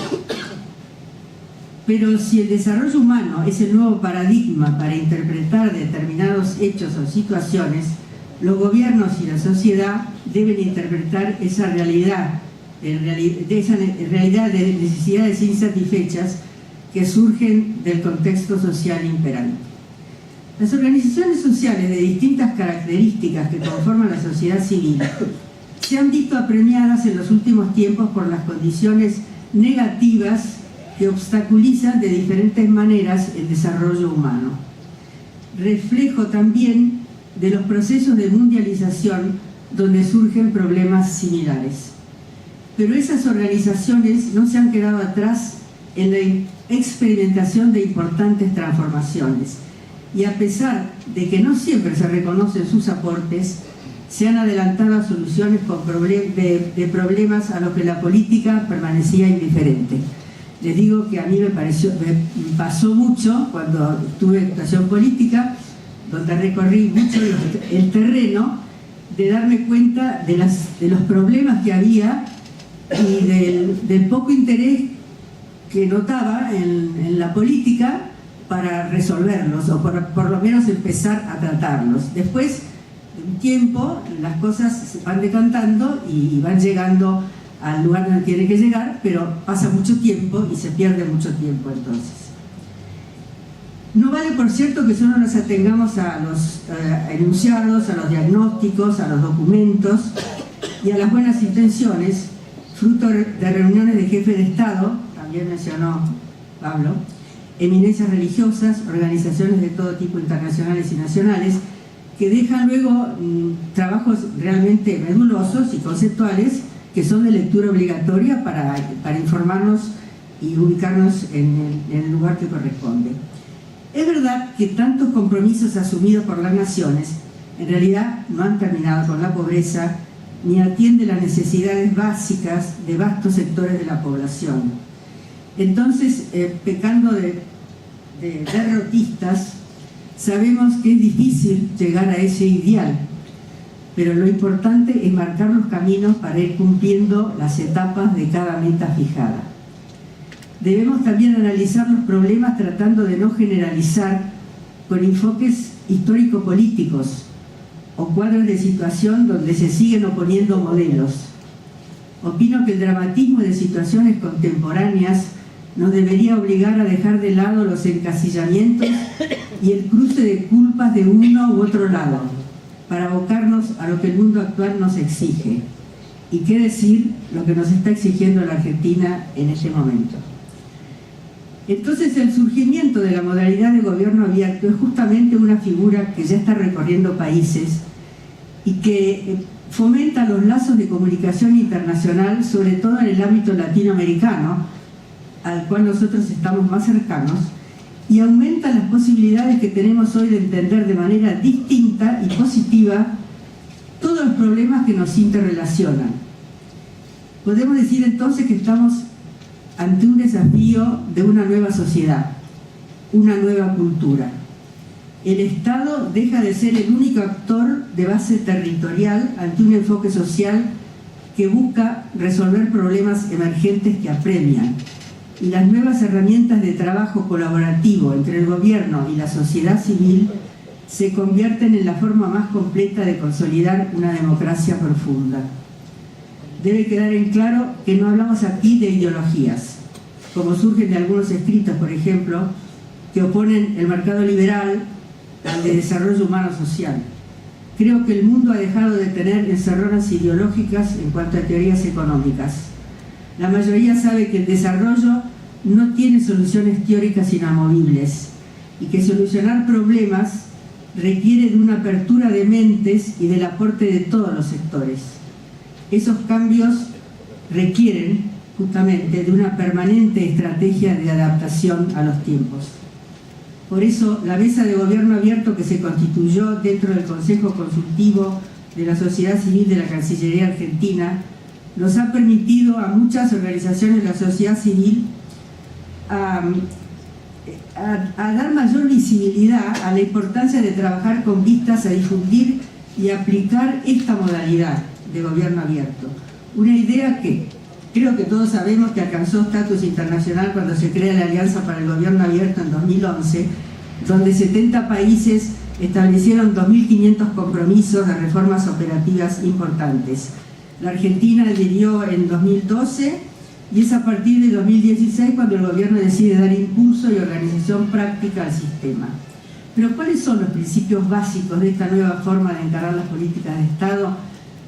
Pero si el desarrollo humano es el nuevo paradigma para interpretar determinados hechos o situaciones, los gobiernos y la sociedad deben interpretar esa realidad de necesidades insatisfechas que surgen del contexto social imperante. Las organizaciones sociales de distintas características que conforman la sociedad civil se han visto apremiadas en los últimos tiempos por las condiciones negativas que obstaculizan de diferentes maneras el desarrollo humano. Reflejo también de los procesos de mundialización donde surgen problemas similares. Pero esas organizaciones no se han quedado atrás en la experimentación de importantes transformaciones. Y a pesar de que no siempre se reconocen sus aportes, se han adelantado a soluciones de problemas a los que la política permanecía indiferente. Les digo que a mí me pasó mucho cuando estuve en actuación política, donde recorrí mucho el terreno, de darme cuenta de los problemas que había y del poco interés que notaba en la política para resolverlos, o por lo menos empezar a tratarlos. Después de un tiempo, las cosas se van decantando y van llegando al lugar donde tienen que llegar, pero pasa mucho tiempo y se pierde mucho tiempo entonces. No vale, por cierto, que solo nos atengamos a los enunciados, a los diagnósticos, a los documentos y a las buenas intenciones, fruto de reuniones de jefes de Estado, también mencionó Pablo, eminencias religiosas, organizaciones de todo tipo internacionales y nacionales, que dejan luego trabajos realmente medulosos y conceptuales que son de lectura obligatoria para informarnos y ubicarnos en el lugar que corresponde. Es verdad que tantos compromisos asumidos por las naciones en realidad no han terminado con la pobreza ni atienden las necesidades básicas de vastos sectores de la población. Entonces, pecando de derrotistas, sabemos que es difícil llegar a ese ideal, pero lo importante es marcar los caminos para ir cumpliendo las etapas de cada meta fijada. Debemos también analizar los problemas tratando de no generalizar con enfoques histórico-políticos o cuadros de situación donde se siguen oponiendo modelos. Opino que el dramatismo de situaciones contemporáneas nos debería obligar a dejar de lado los encasillamientos y el cruce de culpas de uno u otro lado, para abocarnos a lo que el mundo actual nos exige. Y qué decir lo que nos está exigiendo la Argentina en este momento. Entonces, el surgimiento de la modalidad de gobierno abierto es justamente una figura que ya está recorriendo países y que fomenta los lazos de comunicación internacional, sobre todo en el ámbito latinoamericano, al cual nosotros estamos más cercanos, y aumenta las posibilidades que tenemos hoy de entender de manera distinta y positiva todos los problemas que nos interrelacionan. Podemos decir entonces que estamos ante un desafío de una nueva sociedad, una nueva cultura. El Estado deja de ser el único actor de base territorial ante un enfoque social que busca resolver problemas emergentes que apremian. Y las nuevas herramientas de trabajo colaborativo entre el gobierno y la sociedad civil se convierten en la forma más completa de consolidar una democracia profunda. Debe quedar en claro que no hablamos aquí de ideologías, como surgen de algunos escritos, por ejemplo, que oponen el mercado liberal al de desarrollo humano social. Creo que el mundo ha dejado de tener encerronas ideológicas en cuanto a teorías económicas. La mayoría sabe que el desarrollo no tiene soluciones teóricas inamovibles y que solucionar problemas requiere de una apertura de mentes y del aporte de todos los sectores. Esos cambios requieren justamente de una permanente estrategia de adaptación a los tiempos. Por eso, la mesa de gobierno abierto que se constituyó dentro del Consejo Consultivo de la Sociedad Civil de la Cancillería Argentina nos ha permitido a muchas organizaciones de la sociedad civil a dar mayor visibilidad a la importancia de trabajar con vistas a difundir y aplicar esta modalidad de gobierno abierto. Una idea que creo que todos sabemos que alcanzó estatus internacional cuando se crea la Alianza para el Gobierno Abierto en 2011, donde 70 países establecieron 2.500 compromisos de reformas operativas importantes. La Argentina adhirió en 2012 y es a partir de 2016 cuando el gobierno decide dar impulso y organización práctica al sistema. Pero ¿cuáles son los principios básicos de esta nueva forma de encarar las políticas de Estado,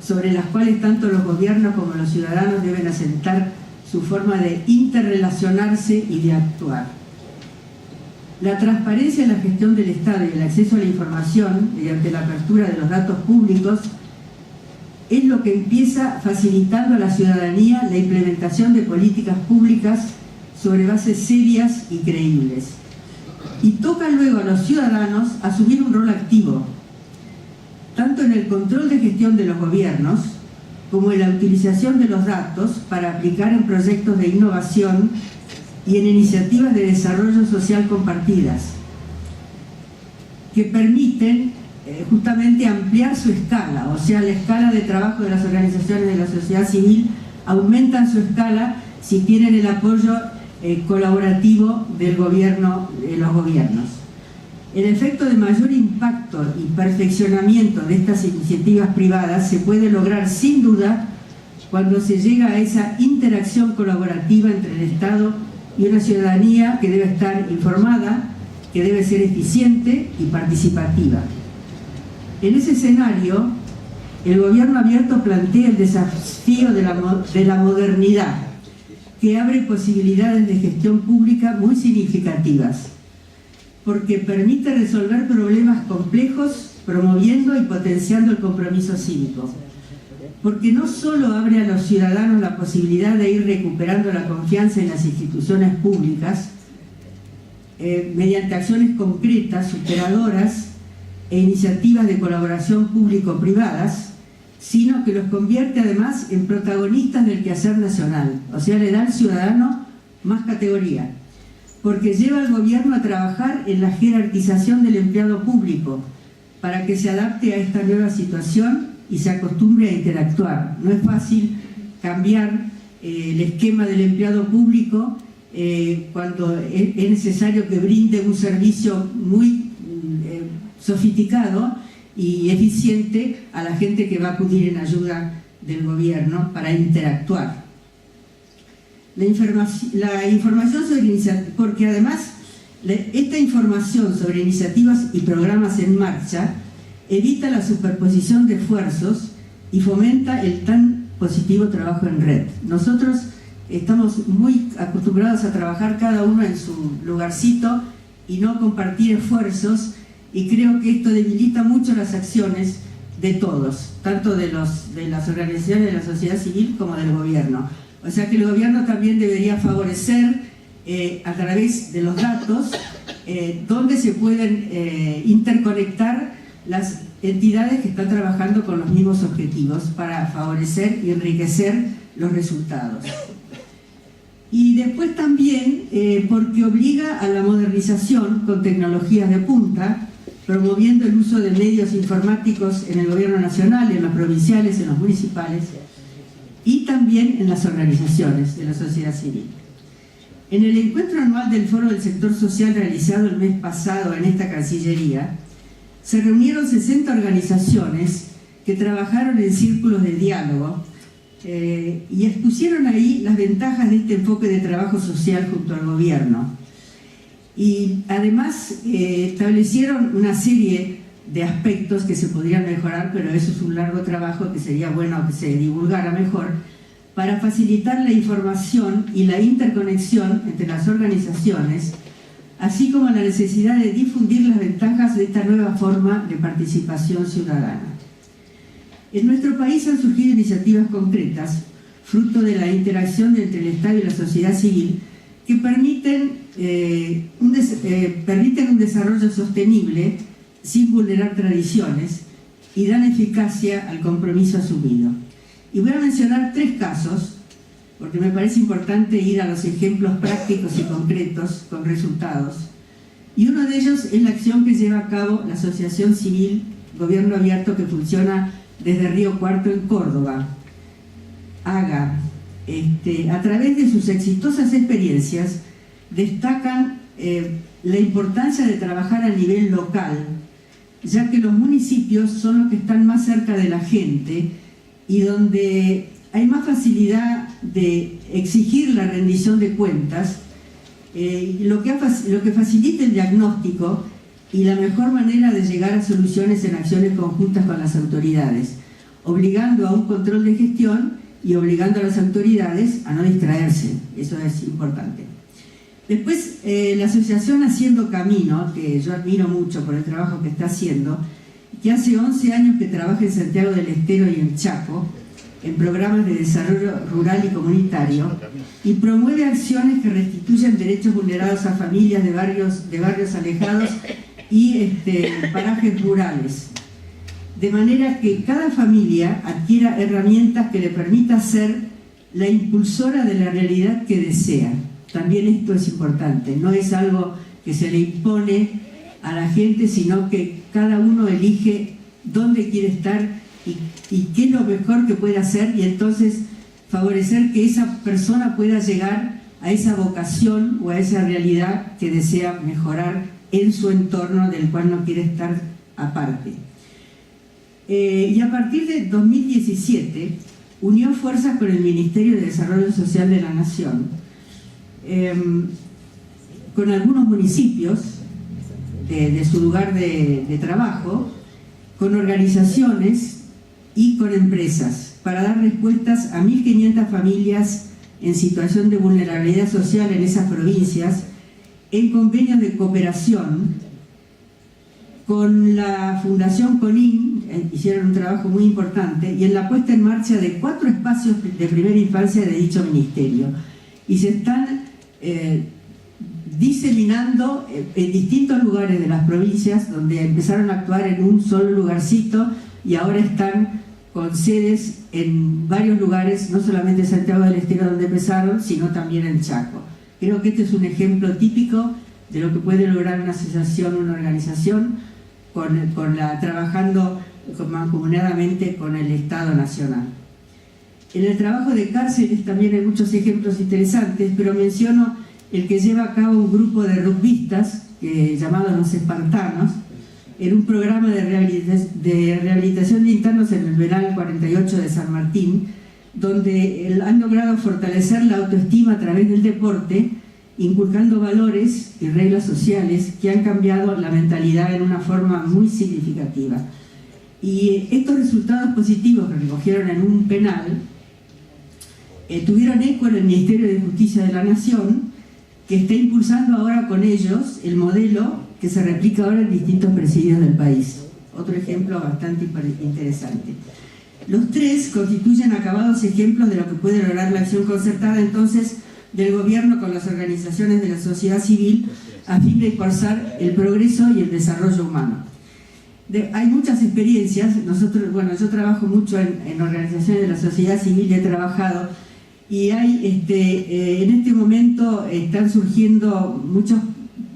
sobre las cuales tanto los gobiernos como los ciudadanos deben asentar su forma de interrelacionarse y de actuar? La transparencia en la gestión del Estado y el acceso a la información mediante la apertura de los datos públicos es lo que empieza facilitando a la ciudadanía la implementación de políticas públicas sobre bases serias y creíbles. Y toca luego a los ciudadanos asumir un rol activo. tanto en el control de gestión de los gobiernos como en la utilización de los datos para aplicar en proyectos de innovación y en iniciativas de desarrollo social compartidas, que permiten justamente ampliar su escala, o sea, la escala de trabajo de las organizaciones de la sociedad civil aumentan su escala si tienen el apoyo colaborativo del gobierno, de los gobiernos. El efecto de mayor impacto y perfeccionamiento de estas iniciativas privadas se puede lograr sin duda cuando se llega a esa interacción colaborativa entre el Estado y una ciudadanía que debe estar informada, que debe ser eficiente y participativa. En ese escenario, el gobierno abierto plantea el desafío de la modernidad, que abre posibilidades de gestión pública muy significativas, porque permite resolver problemas complejos, promoviendo y potenciando el compromiso cívico. Porque no solo abre a los ciudadanos la posibilidad de ir recuperando la confianza en las instituciones públicas, mediante acciones concretas, superadoras e iniciativas de colaboración público-privadas, sino que los convierte además en protagonistas del quehacer nacional, o sea, le da al ciudadano más categoría, porque lleva al gobierno a trabajar en la jerarquización del empleado público para que se adapte a esta nueva situación y se acostumbre a interactuar. No es fácil cambiar el esquema del empleado público cuando es necesario que brinde un servicio muy sofisticado y eficiente a la gente que va a acudir en ayuda del gobierno para interactuar. La información sobre iniciativas, porque además esta información sobre iniciativas y programas en marcha evita la superposición de esfuerzos y fomenta el tan positivo trabajo en red. Nosotros estamos muy acostumbrados a trabajar cada uno en su lugarcito y no compartir esfuerzos, y creo que esto debilita mucho las acciones de todos, tanto de las organizaciones de la sociedad civil como del gobierno. O sea que el gobierno también debería favorecer a través de los datos donde se pueden interconectar las entidades que están trabajando con los mismos objetivos para favorecer y enriquecer los resultados. Y después también porque obliga a la modernización con tecnologías de punta, promoviendo el uso de medios informáticos en el gobierno nacional, en los provinciales, en los municipales y también en las organizaciones de la sociedad civil. En el encuentro anual del Foro del Sector Social realizado el mes pasado en esta Cancillería, se reunieron 60 organizaciones que trabajaron en círculos de diálogo y expusieron ahí las ventajas de este enfoque de trabajo social junto al gobierno. Y además establecieron una serie de aspectos que se podrían mejorar, pero eso es un largo trabajo que sería bueno que se divulgara mejor, para facilitar la información y la interconexión entre las organizaciones, así como la necesidad de difundir las ventajas de esta nueva forma de participación ciudadana. En nuestro país han surgido iniciativas concretas, fruto de la interacción entre el Estado y la sociedad civil, que permiten un desarrollo sostenible sin vulnerar tradiciones y dan eficacia al compromiso asumido. Y voy a mencionar 3 casos, porque me parece importante ir a los ejemplos prácticos y concretos con resultados. Y uno de ellos es la acción que lleva a cabo la Asociación Civil Gobierno Abierto, que funciona desde Río Cuarto en Córdoba. AGA. A través de sus exitosas experiencias, destacan la importancia de trabajar a nivel local, ya que los municipios son los que están más cerca de la gente y donde hay más facilidad de exigir la rendición de cuentas, lo que facilita el diagnóstico y la mejor manera de llegar a soluciones en acciones conjuntas con las autoridades, obligando a un control de gestión y obligando a las autoridades a no distraerse. Eso es importante. Después, la asociación Haciendo Camino, que yo admiro mucho por el trabajo que está haciendo, que hace 11 años que trabaja en Santiago del Estero y en Chaco, en programas de desarrollo rural y comunitario, y promueve acciones que restituyen derechos vulnerados a familias de barrios alejados y parajes rurales. de manera que cada familia adquiera herramientas que le permita ser la impulsora de la realidad que desea. También esto es importante, no es algo que se le impone a la gente, sino que cada uno elige dónde quiere estar y qué es lo mejor que puede hacer, y entonces favorecer que esa persona pueda llegar a esa vocación o a esa realidad que desea mejorar en su entorno del cual no quiere estar aparte. Y a partir de 2017 unió fuerzas con el Ministerio de Desarrollo Social de la Nación, con algunos municipios de su lugar de trabajo, con organizaciones y con empresas, para dar respuestas a 1.500 familias en situación de vulnerabilidad social en esas provincias, en convenios de cooperación. Con la Fundación CONIN hicieron un trabajo muy importante, y en la puesta en marcha de 4 espacios de primera infancia de dicho ministerio, y se están diseminando en distintos lugares de las provincias, donde empezaron a actuar en un solo lugarcito y ahora están con sedes en varios lugares, no solamente en Santiago del Estero donde empezaron, sino también en Chaco. Creo que este es un ejemplo típico de lo que puede lograr una asociación, una organización, trabajando mancomunadamente con el Estado Nacional. En el trabajo de cárceles también hay muchos ejemplos interesantes, pero menciono el que lleva a cabo un grupo de rugbistas llamado Los Espartanos, en un programa de rehabilitación de internos en el Penal 48 de San Martín, donde han logrado fortalecer la autoestima a través del deporte, inculcando valores y reglas sociales que han cambiado la mentalidad en una forma muy significativa. Y estos resultados positivos que recogieron en un penal tuvieron eco en el Ministerio de Justicia de la Nación, que está impulsando ahora con ellos el modelo que se replica ahora en distintos presidios del país. Otro ejemplo bastante interesante. Los 3 constituyen acabados ejemplos de lo que puede lograr la acción concertada entonces del gobierno con las organizaciones de la sociedad civil a fin de impulsar el progreso y el desarrollo humano. Hay muchas experiencias. Yo trabajo mucho en organizaciones de la sociedad civil y he trabajado, y hay en este momento están surgiendo muchos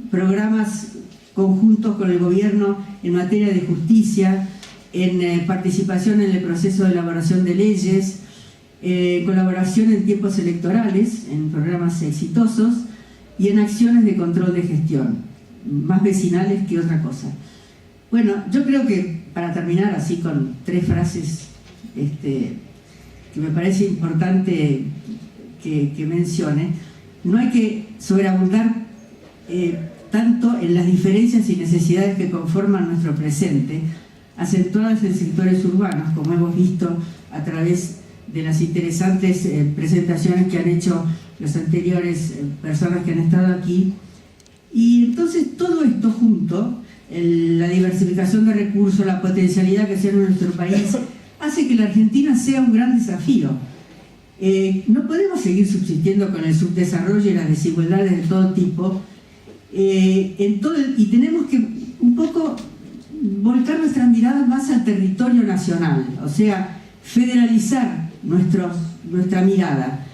programas conjuntos con el gobierno en materia de justicia, en participación en el proceso de elaboración de leyes, colaboración en tiempos electorales, en programas exitosos, y en acciones de control de gestión, más vecinales que otra cosa. Bueno, yo creo que para terminar así con 3 frases que me parece importante que mencione, no hay que sobreabundar tanto en las diferencias y necesidades que conforman nuestro presente, acentuadas en sectores urbanos, como hemos visto a través de las interesantes presentaciones que han hecho las anteriores personas que han estado aquí. Y entonces todo esto junto, la diversificación de recursos, la potencialidad que tiene nuestro país, hace que la Argentina sea un gran desafío. No podemos seguir subsistiendo con el subdesarrollo y las desigualdades de todo tipo, y tenemos que un poco volcar nuestras miradas más al territorio nacional, o sea, federalizar nuestra mirada,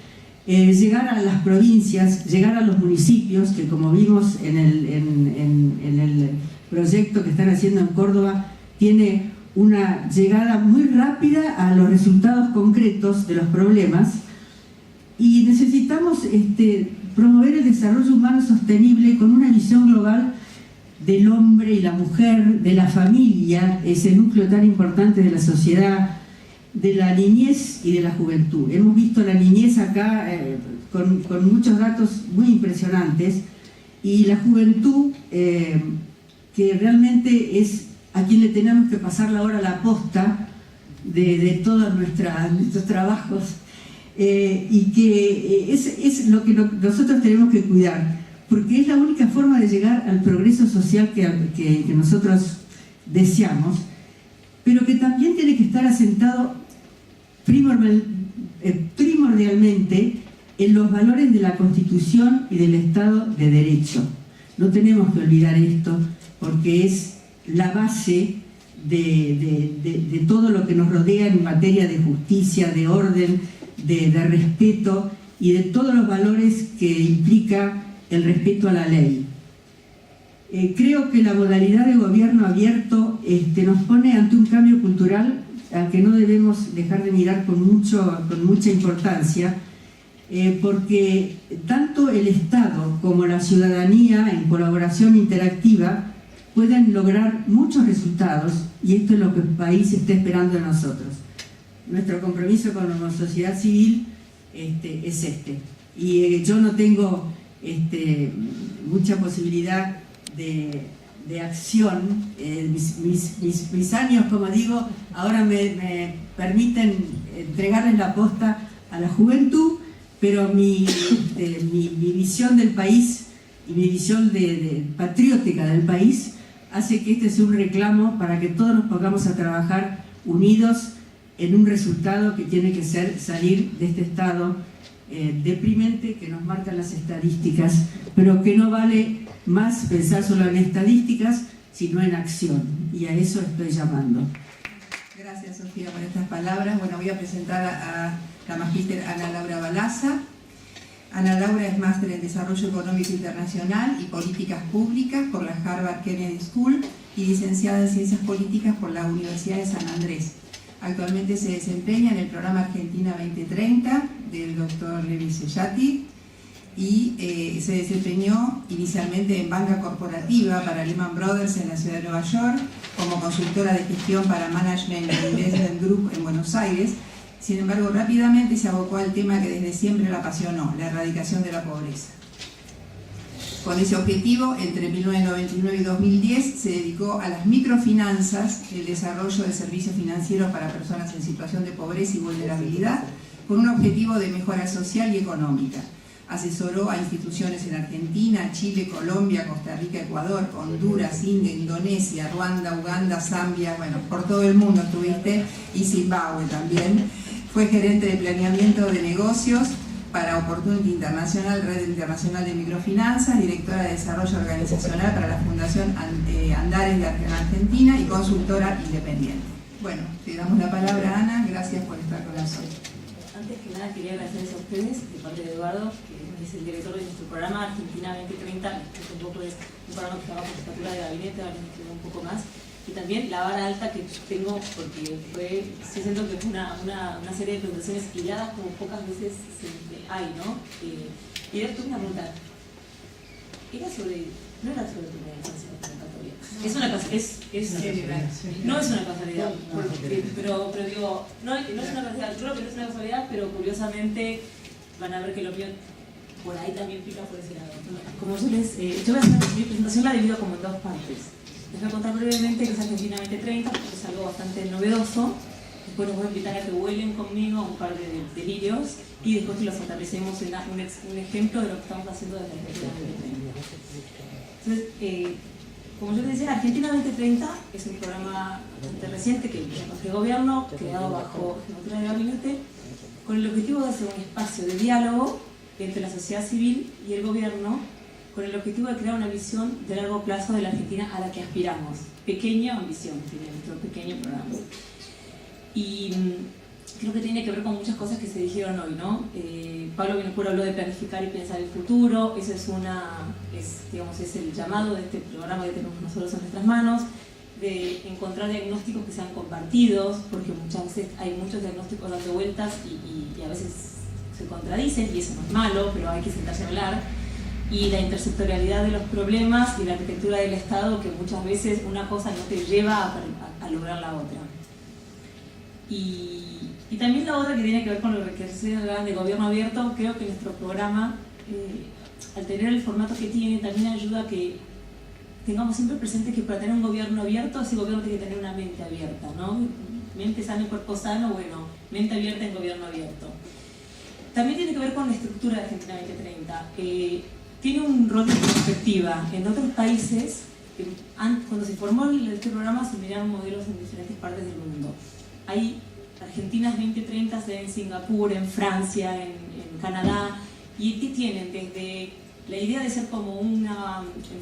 llegar a las provincias, llegar a los municipios, que como vimos en el proyecto que están haciendo en Córdoba, tiene una llegada muy rápida a los resultados concretos de los problemas, y necesitamos promover el desarrollo humano sostenible con una visión global del hombre y la mujer, de la familia, ese núcleo tan importante de la sociedad, de la niñez y de la juventud. Hemos visto la niñez acá con muchos datos muy impresionantes, y la juventud, que realmente es a quien le tenemos que pasar ahora la posta de todos nuestros trabajos, y que es lo que nosotros tenemos que cuidar, porque es la única forma de llegar al progreso social que nosotros deseamos, pero que también tiene que estar asentado primordialmente en los valores de la Constitución y del Estado de Derecho. No tenemos que olvidar esto, porque es la base de todo lo que nos rodea en materia de justicia, de orden, de respeto y de todos los valores que implica el respeto a la ley. Creo que la modalidad de gobierno abierto nos pone ante un cambio cultural al que no debemos dejar de mirar con mucha importancia, porque tanto el Estado como la ciudadanía, en colaboración interactiva, pueden lograr muchos resultados, y esto es lo que el país está esperando de nosotros. Nuestro compromiso con la sociedad civil es este. Y yo no tengo mucha posibilidad de acción. Mis años, como digo, ahora me permiten entregarles la posta a la juventud, pero mi visión del país y mi visión patriótica del país hace que este sea un reclamo para que todos nos pongamos a trabajar unidos en un resultado que tiene que ser salir de este estado deprimente que nos marcan las estadísticas, pero que no vale más pensar solo en estadísticas, sino en acción, y a eso estoy llamando. Gracias, Sofía, por estas palabras. Bueno, voy a presentar a la magíster Ana Laura Balaza. Ana Laura es máster en Desarrollo Económico Internacional y Políticas Públicas por la Harvard Kennedy School y licenciada en Ciencias Políticas por la Universidad de San Andrés. Actualmente se desempeña en el programa Argentina 2030 del doctor Levi Sellati y se desempeñó inicialmente en banca corporativa para Lehman Brothers en la ciudad de Nueva York, como consultora de gestión para Management Investment Group en Buenos Aires. Sin embargo, rápidamente se abocó al tema que desde siempre la apasionó, la erradicación de la pobreza. Con ese objetivo, entre 1999 y 2010, se dedicó a las microfinanzas, el desarrollo de servicios financieros para personas en situación de pobreza y vulnerabilidad, con un objetivo de mejora social y económica. Asesoró a instituciones en Argentina, Chile, Colombia, Costa Rica, Ecuador, Honduras, India, Indonesia, Ruanda, Uganda, Zambia, bueno, por todo el mundo estuviste, y Zimbabue también. Fue gerente de planeamiento de negocios para Opportunity International, Red Internacional de Microfinanzas, directora de desarrollo organizacional para la Fundación Andares de Argentina y consultora independiente. Bueno, te damos la palabra, Ana, gracias por estar con nosotros. Antes que nada quería agradecerles a ustedes, de parte de Eduardo, que es el director de nuestro programa Argentina 2030, que es un programa que está bajo jefatura de gabinete, ahora nos queda un poco más, y también la vara alta que tengo, porque sí siento que fue una serie de presentaciones hiladas como pocas veces hay, ¿no? Y después una pregunta, no era sobre tu infancia convocatoria. Es una no es una casualidad, pero digo, no es una casualidad, creo que no es una casualidad, pero curiosamente van a ver que lo mío por ahí también pica por ese lado. Como yo voy a hacer mi presentación, la divido como en dos partes. Les voy a contar brevemente que es Argentina 2030, porque es algo bastante novedoso. Después los voy a invitar a que vuelen conmigo un par de delirios y después que los aterricemos en un ejemplo de lo que estamos haciendo desde Argentina 2030. Entonces, como yo les decía, Argentina 2030 es un programa bastante reciente que el gobierno, creado bajo jefatura de gabinete, con el objetivo de hacer un espacio de diálogo entre la sociedad civil y el gobierno, con el objetivo de crear una visión de largo plazo de la Argentina a la que aspiramos. Pequeña ambición tiene nuestro pequeño programa. Y creo que tiene que ver con muchas cosas que se dijeron hoy, ¿no? Pablo Vinokur habló de planificar y pensar el futuro. Eso es el llamado de este programa que tenemos nosotros en nuestras manos, de encontrar diagnósticos que sean compartidos, porque muchas veces hay muchos diagnósticos dando vueltas y a veces se contradicen, y eso no es malo, pero hay que sentarse a hablar. Y la intersectorialidad de los problemas y la arquitectura del Estado, que muchas veces una cosa no te lleva a lograr la otra. Y también la otra que tiene que ver con lo que se habla de gobierno abierto. Creo que nuestro programa, al tener el formato que tiene, también ayuda a que tengamos siempre presente que para tener un gobierno abierto, ese gobierno tiene que tener una mente abierta, ¿no? Mente sana y cuerpo sano, bueno, mente abierta en gobierno abierto. También tiene que ver con la estructura de Argentina 2030. Tiene un rol de perspectiva. En otros países, cuando se formó este programa, se miraron modelos en diferentes partes del mundo. Hay Argentinas 2030 en Singapur, en Francia, en Canadá, y que tienen desde la idea de ser como en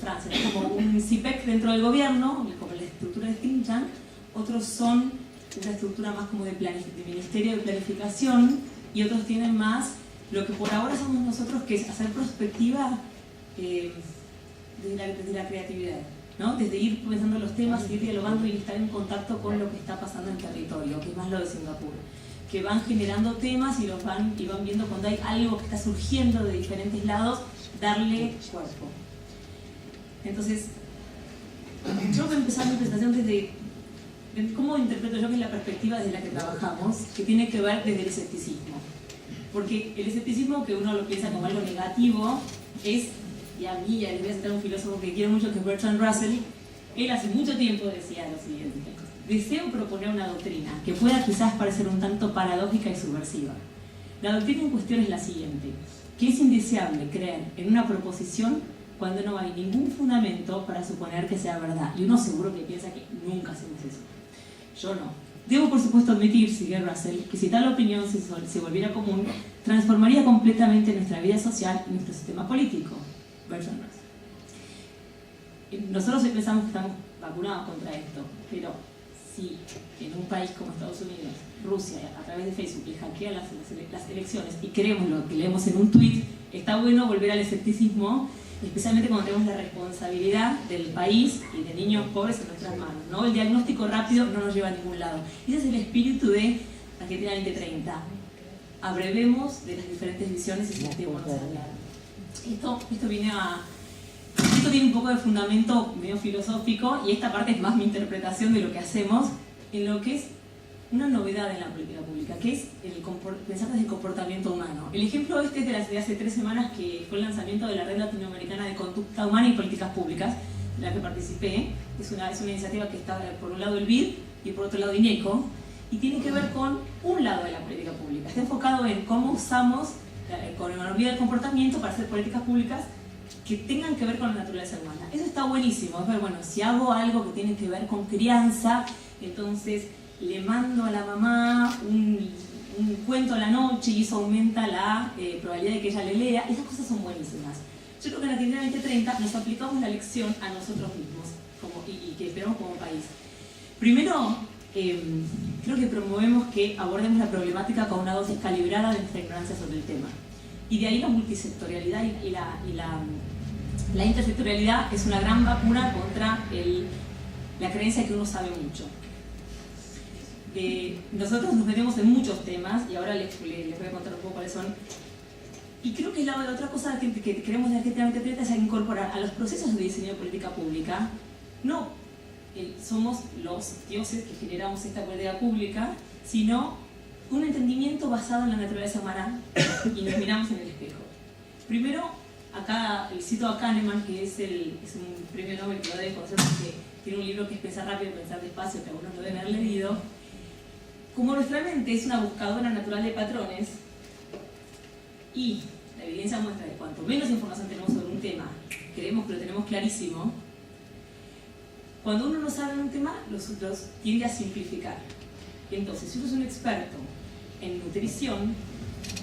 Francia, como un CIPEC dentro del gobierno, como la estructura de think tank, otros son una estructura más como de ministerio de planificación, y otros tienen más lo que por ahora somos nosotros, que es hacer perspectiva desde la creatividad, ¿no? Desde ir pensando los temas, ir dialogando y estar en contacto con lo que está pasando en el territorio, que es más lo de Singapur, que van generando temas y van viendo cuando hay algo que está surgiendo de diferentes lados, darle cuerpo. Entonces, yo voy a empezar mi presentación desde cómo interpreto yo que es la perspectiva desde la que trabajamos, que tiene que ver desde el escepticismo. Porque el escepticismo, que uno lo piensa como algo negativo, es, y a mí, ya les voy a citar un filósofo que quiero mucho, que es Bertrand Russell, él hace mucho tiempo decía lo siguiente: deseo proponer una doctrina que pueda quizás parecer un tanto paradójica y subversiva. La doctrina en cuestión es la siguiente, que es indeseable creer en una proposición cuando no hay ningún fundamento para suponer que sea verdad. Y uno seguro que piensa que nunca hacemos eso. Yo no. Debo, por supuesto, admitir, sigue Russell, que si tal opinión se volviera común, transformaría completamente nuestra vida social y nuestro sistema político. Bertrand Russell. Nosotros hoy pensamos que estamos vacunados contra esto, pero si en un país como Estados Unidos, Rusia, a través de Facebook, le hackean las elecciones y creemos lo que leemos en un tuit, está bueno volver al escepticismo, especialmente cuando tenemos la responsabilidad del país y de niños pobres en nuestras manos, ¿no? El diagnóstico rápido no nos lleva a ningún lado. Ese es el espíritu de Argentina 2030. Abrevemos de las diferentes visiones y sentémonos a hablar. Esto tiene un poco de fundamento medio filosófico, y esta parte es más mi interpretación de lo que hacemos en lo que es una novedad en la política pública, que es pensar desde el comportamiento humano. El ejemplo este es de hace 3 semanas, que fue el lanzamiento de la Red Latinoamericana de Conducta Humana y Políticas Públicas, en la que participé. Es una iniciativa que está por un lado el BID y por otro lado INECO, y tiene que ver con un lado de la política pública. Está enfocado en cómo usamos la economía del comportamiento para hacer políticas públicas que tengan que ver con la naturaleza humana. Eso está buenísimo. Pero bueno, si hago algo que tiene que ver con crianza, entonces le mando a la mamá un cuento a la noche y eso aumenta la probabilidad de que ella le lea. Esas cosas son buenísimas. Yo creo que en Argentina 2030 nos aplicamos la lección a nosotros mismos y que esperamos como país. Primero, creo que promovemos que abordemos la problemática con una dosis calibrada de nuestra ignorancia sobre el tema. Y de ahí la multisectorialidad y la intersectorialidad es una gran vacuna contra la creencia de que uno sabe mucho. Nosotros nos metemos en muchos temas, y ahora les voy a contar un poco cuáles son. Y creo que la otra cosa que queremos de Argentina 2030 es incorporar a los procesos de diseño de política pública, no somos los dioses que generamos esta política pública, sino un entendimiento basado en la naturaleza humana, y nos miramos en el espejo. Primero, acá cito a Kahneman, que es un premio Nobel que lo deben conocer porque tiene un libro que es Pensar rápido, pensar despacio, que algunos lo deben haber leído. Como nuestra mente es una buscadora natural de patrones, y la evidencia muestra que cuanto menos información tenemos sobre un tema, creemos que lo tenemos clarísimo, cuando uno no sabe un tema, los tiende a simplificar. Entonces, si uno es un experto en nutrición,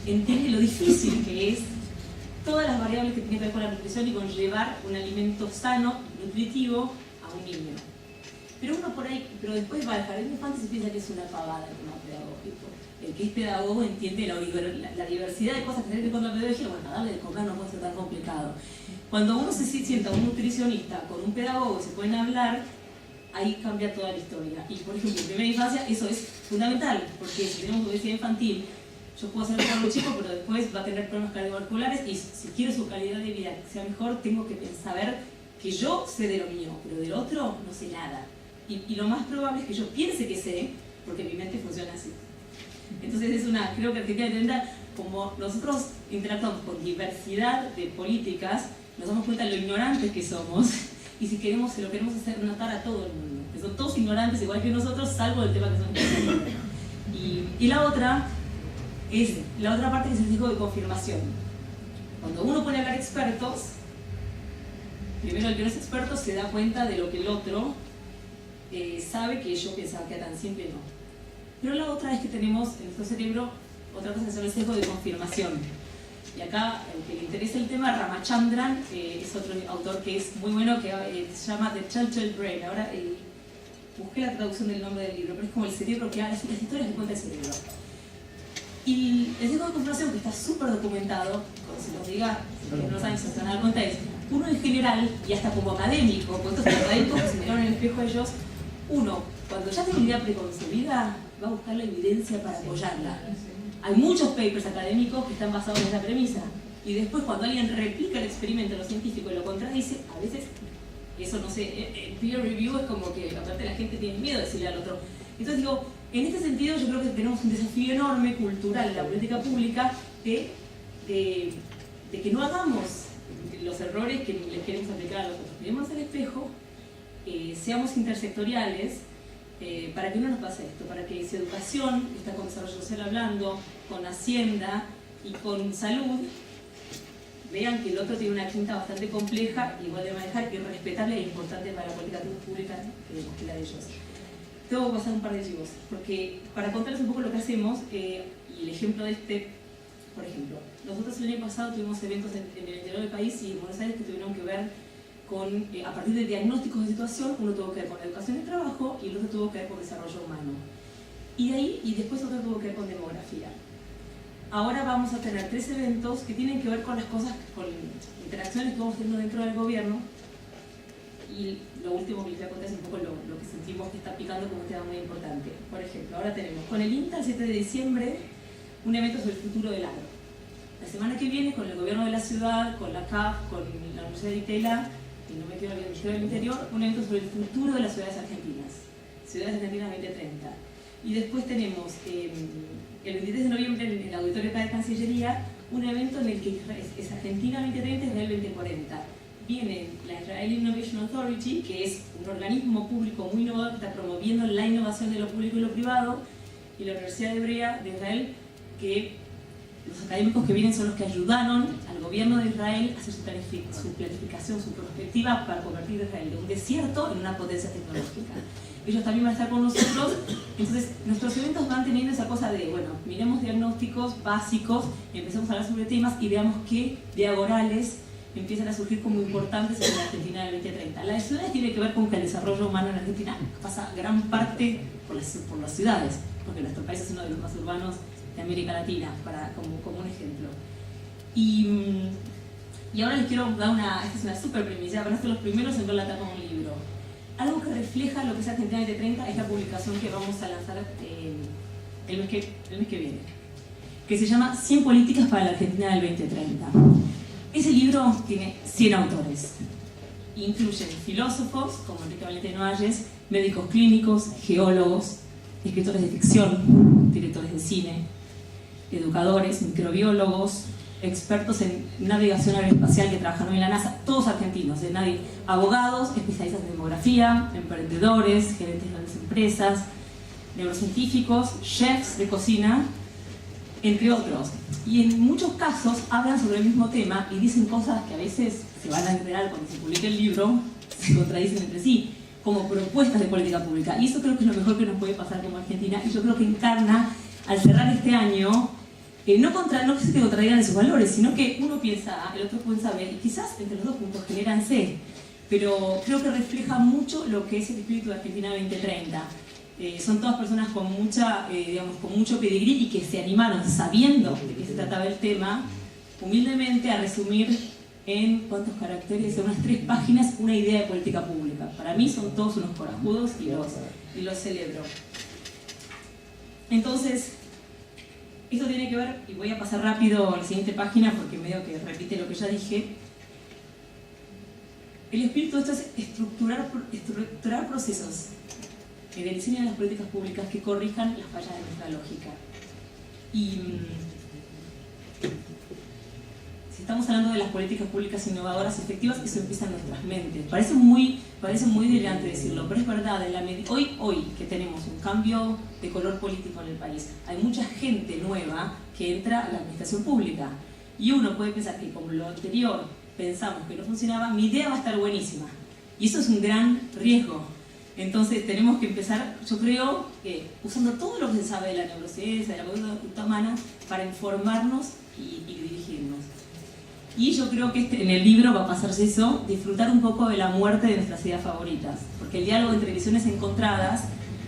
entiende lo difícil que es todas las variables que tienen que ver con la nutrición y con llevar un alimento sano, nutritivo, a un niño. Pero uno por ahí, después va al jardín de infantes y piensa que es una pavada el tema pedagógico. El que es pedagogo entiende la diversidad de cosas que tienen que ver con la pedagogía. Bueno, darle de comer no puede ser tan complicado. Cuando uno se sienta un nutricionista con un pedagogo y se pueden hablar, ahí cambia toda la historia. Y por ejemplo, en primera infancia eso es fundamental, porque si tenemos obesidad infantil, yo puedo hacer algo chico, pero después va a tener problemas cardiovasculares, y si quiero su calidad de vida que sea mejor, tengo que saber que yo sé de lo mío, pero del otro no sé nada. Y lo más probable es que yo piense que sé, porque mi mente funciona así. Entonces creo que Argentina 2030, como nosotros interactuamos con diversidad de políticas, nos damos cuenta de lo ignorantes que somos, y si lo queremos hacer notar a todo el mundo, que son todos ignorantes igual que nosotros, salvo del tema que son y la otra parte que es el sesgo de confirmación. Cuando uno pone a hablar expertos, primero el que no es experto se da cuenta de lo que el otro sabe que yo pensaba que era tan simple, no. Pero la otra es que tenemos en nuestro cerebro otra cosa que se llama el sesgo de confirmación. Y acá, el que le interesa el tema, Ramachandran, es otro autor que es muy bueno, que se llama The Telltale Brain. Ahora, busqué la traducción del nombre del libro, pero es como el cerebro que habla, las historias que cuenta el cerebro. Y el sesgo de confirmación, que está súper documentado, cuando se los diga, que no saben si se van a dar cuenta, es uno en general, y hasta como académico, porque estos académicos que se miraron en el espejo ellos, uno, cuando ya tiene una idea preconcebida, va a buscar la evidencia para apoyarla. Hay muchos papers académicos que están basados en esa premisa. Y después, cuando alguien replica el experimento, lo científico, y lo contradice, a veces, eso no sé, el peer review es como que aparte la gente tiene miedo de decirle al otro. Entonces digo, en este sentido yo creo que tenemos un desafío enorme cultural en la política pública de que no hagamos los errores que les queremos aplicar a los otros. Miremos al espejo, seamos intersectoriales, para que no nos pase esto, para que si educación, está con desarrollo social hablando, con hacienda y con salud, vean que el otro tiene una quinta bastante compleja, igual de manejar, y respetable e importante para la política pública que la de ellos. Tengo que pasar un par de chivos, porque para contarles un poco lo que hacemos, y el ejemplo de este, por ejemplo, nosotros el año pasado tuvimos eventos en el interior del país y en Buenos Aires que tuvieron que ver con, a partir de diagnósticos de situación, uno tuvo que ver con educación y trabajo y el otro tuvo que ver con desarrollo humano. Y de ahí, y después otro tuvo que ver con demografía. Ahora vamos a tener 3 eventos que tienen que ver con las cosas, con interacciones que vamos teniendo dentro del gobierno. Y lo último que les voy a contar es un poco lo que sentimos que está picando como un tema muy importante. Por ejemplo, ahora tenemos con el INTA el 7 de diciembre un evento sobre el futuro del agro. La semana que viene con el gobierno de la ciudad, con la CAF, con la Universidad de Itela, y no me quiero olvidar el Ministerio del Interior, un evento sobre el futuro de las ciudades argentinas. Ciudades Argentinas 2030. Y después tenemos el 23 de noviembre en el auditorio acá de Cancillería un evento en el que es Argentina 2030 y Israel 2040. Viene la Israel Innovation Authority, que es un organismo público muy innovador que está promoviendo la innovación de lo público y lo privado, y la Universidad Hebrea de Israel, que los académicos que vienen son los que ayudaron al gobierno de Israel a hacer su planificación, su perspectiva para convertir a Israel de un desierto en una potencia tecnológica. Ellos también van a estar con nosotros, entonces nuestros eventos van teniendo esa cosa de, bueno, miremos diagnósticos básicos, empecemos a hablar sobre temas y veamos qué diagonales empiezan a surgir como importantes en la Argentina del 2030. La de ciudades tiene que ver con que el desarrollo humano en Argentina pasa gran parte por las ciudades, porque nuestro país es uno de los más urbanos de América Latina, como un ejemplo. Y ahora les quiero dar esta es una super primicia, van a ser los primeros en ver la tapa de un libro. Algo que refleja lo que es Argentina 2030 es la publicación que vamos a lanzar el mes que viene, que se llama 100 políticas para la Argentina del 2030. Ese libro tiene 100 autores. Incluyen filósofos como Enrique Valente Noalles, médicos clínicos, geólogos, escritores de ficción, directores de cine, educadores, microbiólogos, expertos en navegación aeroespacial que trabajan hoy en la NASA, todos argentinos, abogados, especialistas en demografía, emprendedores, gerentes de grandes empresas, neurocientíficos, chefs de cocina, entre otros. Y en muchos casos hablan sobre el mismo tema y dicen cosas que a veces se van a enterar cuando se publique el libro, se contradicen entre sí, como propuestas de política pública. Y eso creo que es lo mejor que nos puede pasar como Argentina, y yo creo que encarna, al cerrar este año, no que se te contradigan esos valores, sino que uno piensa A, el otro piensa B, y quizás entre los dos puntos generan C, pero creo que refleja mucho lo que es el espíritu de Argentina 2030. Son todas personas con mucho pedigrí y que se animaron, sabiendo de qué se trataba el tema, humildemente a resumir en ¿cuántos caracteres? En unas 3 páginas, una idea de política pública. Para mí son todos unos corajudos y los celebro. Entonces, esto tiene que ver, y voy a pasar rápido a la siguiente página porque medio que repite lo que ya dije. El espíritu de esto es estructurar procesos de diseño de las políticas públicas que corrijan las fallas de nuestra lógica. Y si estamos hablando de las políticas públicas innovadoras efectivas, eso empieza en nuestras mentes. Parece muy delirante decirlo, pero es verdad. Hoy que tenemos un cambio de color político en el país, hay mucha gente nueva que entra a la administración pública. Y uno puede pensar que como lo anterior pensamos que no funcionaba, mi idea va a estar buenísima. Y eso es un gran riesgo. Entonces tenemos que empezar, yo creo, usando todo lo que se sabe de la neurociencia, de la conducta humana, para informarnos y dirigirnos. Y yo creo que en el libro va a pasarse eso, disfrutar un poco de la muerte de nuestras ideas favoritas, porque el diálogo entre visiones encontradas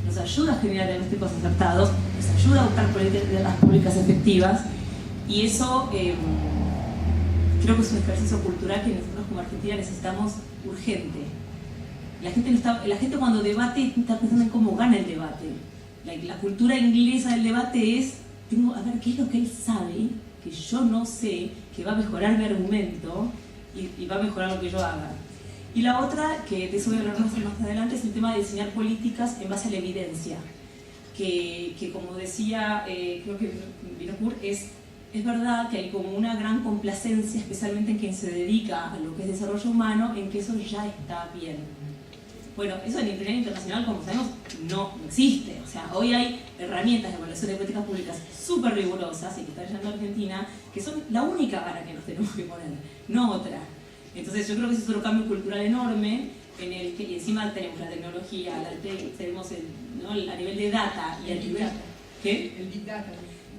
nos ayuda a generar diagnósticos acertados, nos ayuda a buscar políticas públicas efectivas, y eso creo que es un ejercicio cultural que nosotros como Argentina necesitamos urgente. La gente cuando debate está pensando en cómo gana el debate. La cultura inglesa del debate es, a ver qué es lo que él sabe, que yo no sé, que va a mejorar mi argumento y va a mejorar lo que yo haga. Y la otra, que de eso voy a hablar más adelante, es el tema de diseñar políticas en base a la evidencia. Que como decía, creo que Vinokur, es verdad que hay como una gran complacencia, especialmente en quien se dedica a lo que es desarrollo humano, en que eso ya está bien. Bueno, eso en el nivel internacional, como sabemos, no existe. O sea, hoy hay herramientas de evaluación de políticas públicas súper rigurosas y que están llegando a Argentina, que son la única vara que nos tenemos que poner, no otra. Entonces yo creo que ese es otro cambio cultural enorme, en el que y encima tenemos la tecnología, tenemos ¿no? a nivel de data y el Big Data. ¿Qué? El Big Data.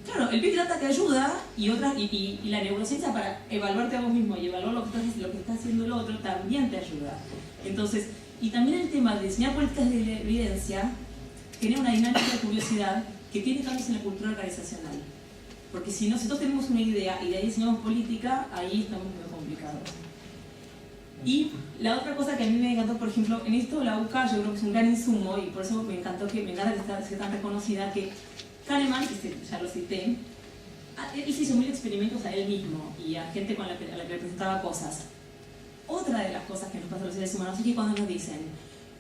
Claro, el Big Data te ayuda y la neurociencia para evaluarte a vos mismo y evaluar lo que está haciendo el otro también te ayuda. Entonces, y también el tema de diseñar políticas de evidencia tiene una dinámica de curiosidad que tiene cambios en la cultura organizacional. Porque si nosotros tenemos una idea y de ahí diseñamos política, ahí estamos muy complicados. Y la otra cosa que a mí me encantó, por ejemplo, en esto la UCA yo creo que es un gran insumo y por eso me encanta que sea tan reconocida, que Kahneman, ya lo cité, él se hizo mil experimentos a él mismo y a gente a la que le presentaba cosas. Otra de las cosas que nos pasa a los seres humanos es que cuando nos dicen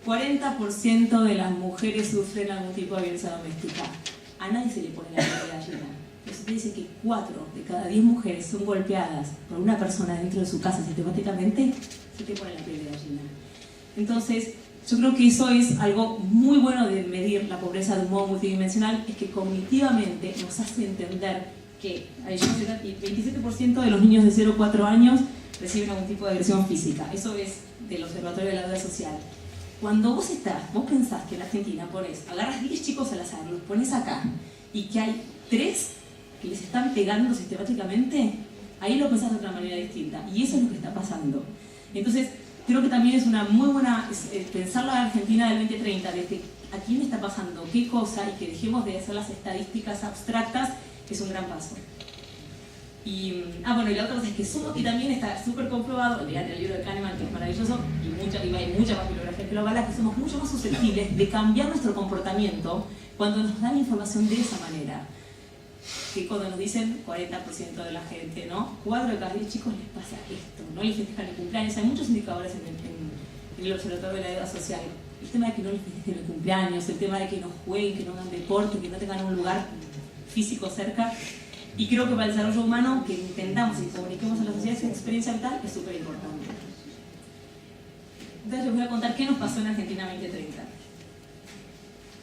40% de las mujeres sufren algún tipo de violencia doméstica, a nadie se le pone la piel de gallina. Pero si te dice que 4 de cada 10 mujeres son golpeadas por una persona dentro de su casa sistemáticamente, se te pone la piel de gallina. Entonces, yo creo que eso es algo muy bueno de medir la pobreza de un modo multidimensional, es que cognitivamente nos hace entender que el 27% de los niños de 0 a 4 años reciben algún tipo de agresión física. Eso es del Observatorio de la Deuda Social. Cuando vos pensás que en Argentina agarras 10 chicos al azar, los pones acá, y que hay 3 que les están pegando sistemáticamente, ahí lo pensás de otra manera distinta. Y eso es lo que está pasando. Entonces, creo que también es una muy buena pensar la Argentina del 2030, desde a quién está pasando qué cosa, y que dejemos de hacer las estadísticas abstractas, es un gran paso. Y la otra cosa es que Sumo, y también está súper comprobado, lean el libro de Kahneman, que es maravilloso, y hay mucha más bibliografía que lo avala, que somos mucho más susceptibles de cambiar nuestro comportamiento cuando nos dan información de esa manera. Que cuando nos dicen 40% de la gente, ¿no? 4 de cada 10 chicos les pasa esto, no les festejan el cumpleaños. Hay muchos indicadores en el Observatorio de la Deuda Social. El tema de que no les festejen el cumpleaños, el tema de que no jueguen, que no hagan deporte, que no tengan un lugar físico cerca. Y creo que para el desarrollo humano, que intentamos y comuniquemos a la sociedad esa experiencia vital es súper importante. Entonces les voy a contar qué nos pasó en Argentina 2030.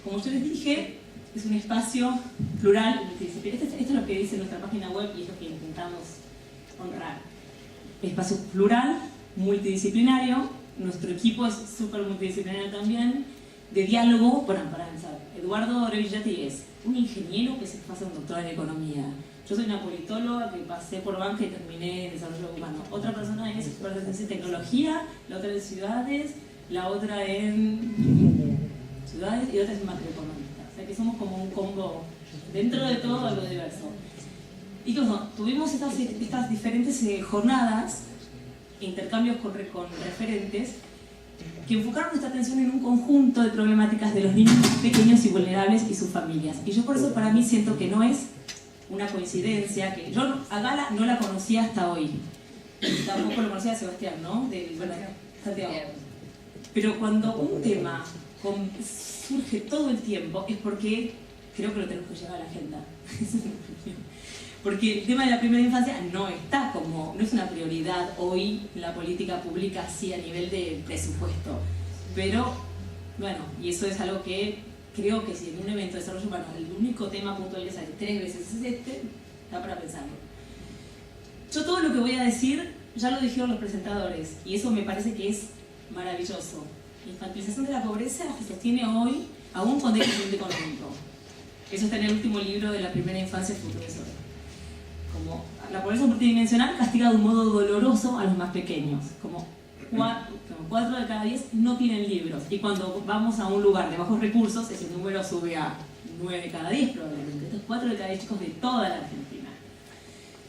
Como yo les dije, es un espacio plural y multidisciplinario. Esto es lo que dice nuestra página web y es lo que intentamos honrar. Espacio plural, multidisciplinario. Nuestro equipo es súper multidisciplinario también. De diálogo, para empezar, Eduardo Revillati es un ingeniero que se hace un doctorado en economía. Yo soy una politóloga que pasé por banca y terminé en desarrollo humano. Otra persona es experta en tecnología, la otra en ciudades, la otra en ciudades y otra es macroeconomista. O sea que somos como un combo dentro de todo algo diverso. Y tuvimos estas diferentes jornadas, intercambios con referentes, que enfocaron nuestra atención en un conjunto de problemáticas de los niños pequeños y vulnerables y sus familias. Y yo por eso para mí siento que no es una coincidencia, que yo a Gala no la conocía hasta hoy. Y tampoco lo conocía a Sebastián, ¿no? Santiago. Pero cuando un tema surge todo el tiempo es porque creo que lo tenemos que llevar a la agenda. Porque el tema de la primera infancia no es una prioridad hoy en la política pública, sí a nivel de presupuesto. Pero, bueno, y eso es algo que creo que si en un evento de desarrollo humano el único tema puntual que sale 3 veces es está para pensarlo. Yo todo lo que voy a decir ya lo dijeron los presentadores y eso me parece que es maravilloso. La infantilización de la pobreza se sostiene hoy aún con déficit económico. Eso está en el último libro de la primera infancia, el futuro es hoy. como la pobreza multidimensional castiga de un modo doloroso a los más pequeños, como 4 de cada 10 no tienen libros, y cuando vamos a un lugar de bajos recursos ese número sube a 9 de cada 10 probablemente. Estos 4 de cada 10 chicos de toda la Argentina.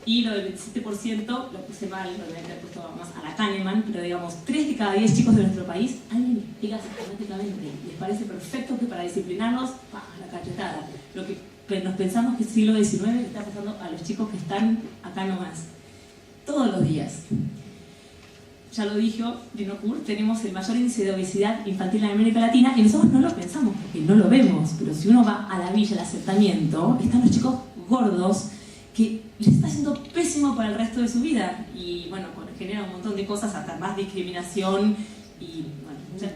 Y lo del 27% lo puse mal, probablemente he puesto más a la Kahneman, pero digamos 3 de cada 10 chicos de nuestro país alguien les pega sistemáticamente, les parece perfecto que para disciplinarlos, la cachetada. Lo que nos pensamos que el siglo XIX le está pasando a los chicos que están acá nomás, todos los días. Ya lo dijo Vinocur, tenemos el mayor índice de obesidad infantil en América Latina y nosotros no lo pensamos porque no lo vemos, pero si uno va a la villa, al asentamiento, están los chicos gordos que les está haciendo pésimo para el resto de su vida y bueno, genera un montón de cosas, hasta más discriminación y bueno,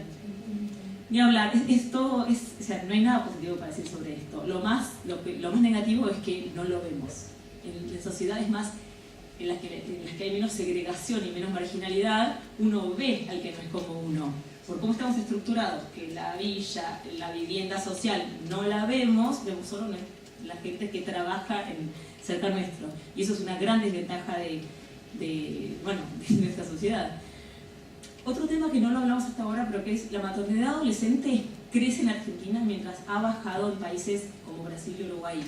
ni hablar, o sea, no hay nada positivo para decir sobre esto. Lo más negativo es que no lo vemos. En sociedades más en las que hay menos segregación y menos marginalidad, uno ve al que no es como uno. Por cómo estamos estructurados, que la villa, la vivienda social, no la vemos solo la gente que trabaja cerca nuestro. Y eso es una gran desventaja de nuestra sociedad. Otro tema que no lo hablamos hasta ahora, pero que es la maternidad adolescente crece en Argentina mientras ha bajado en países como Brasil y Uruguay.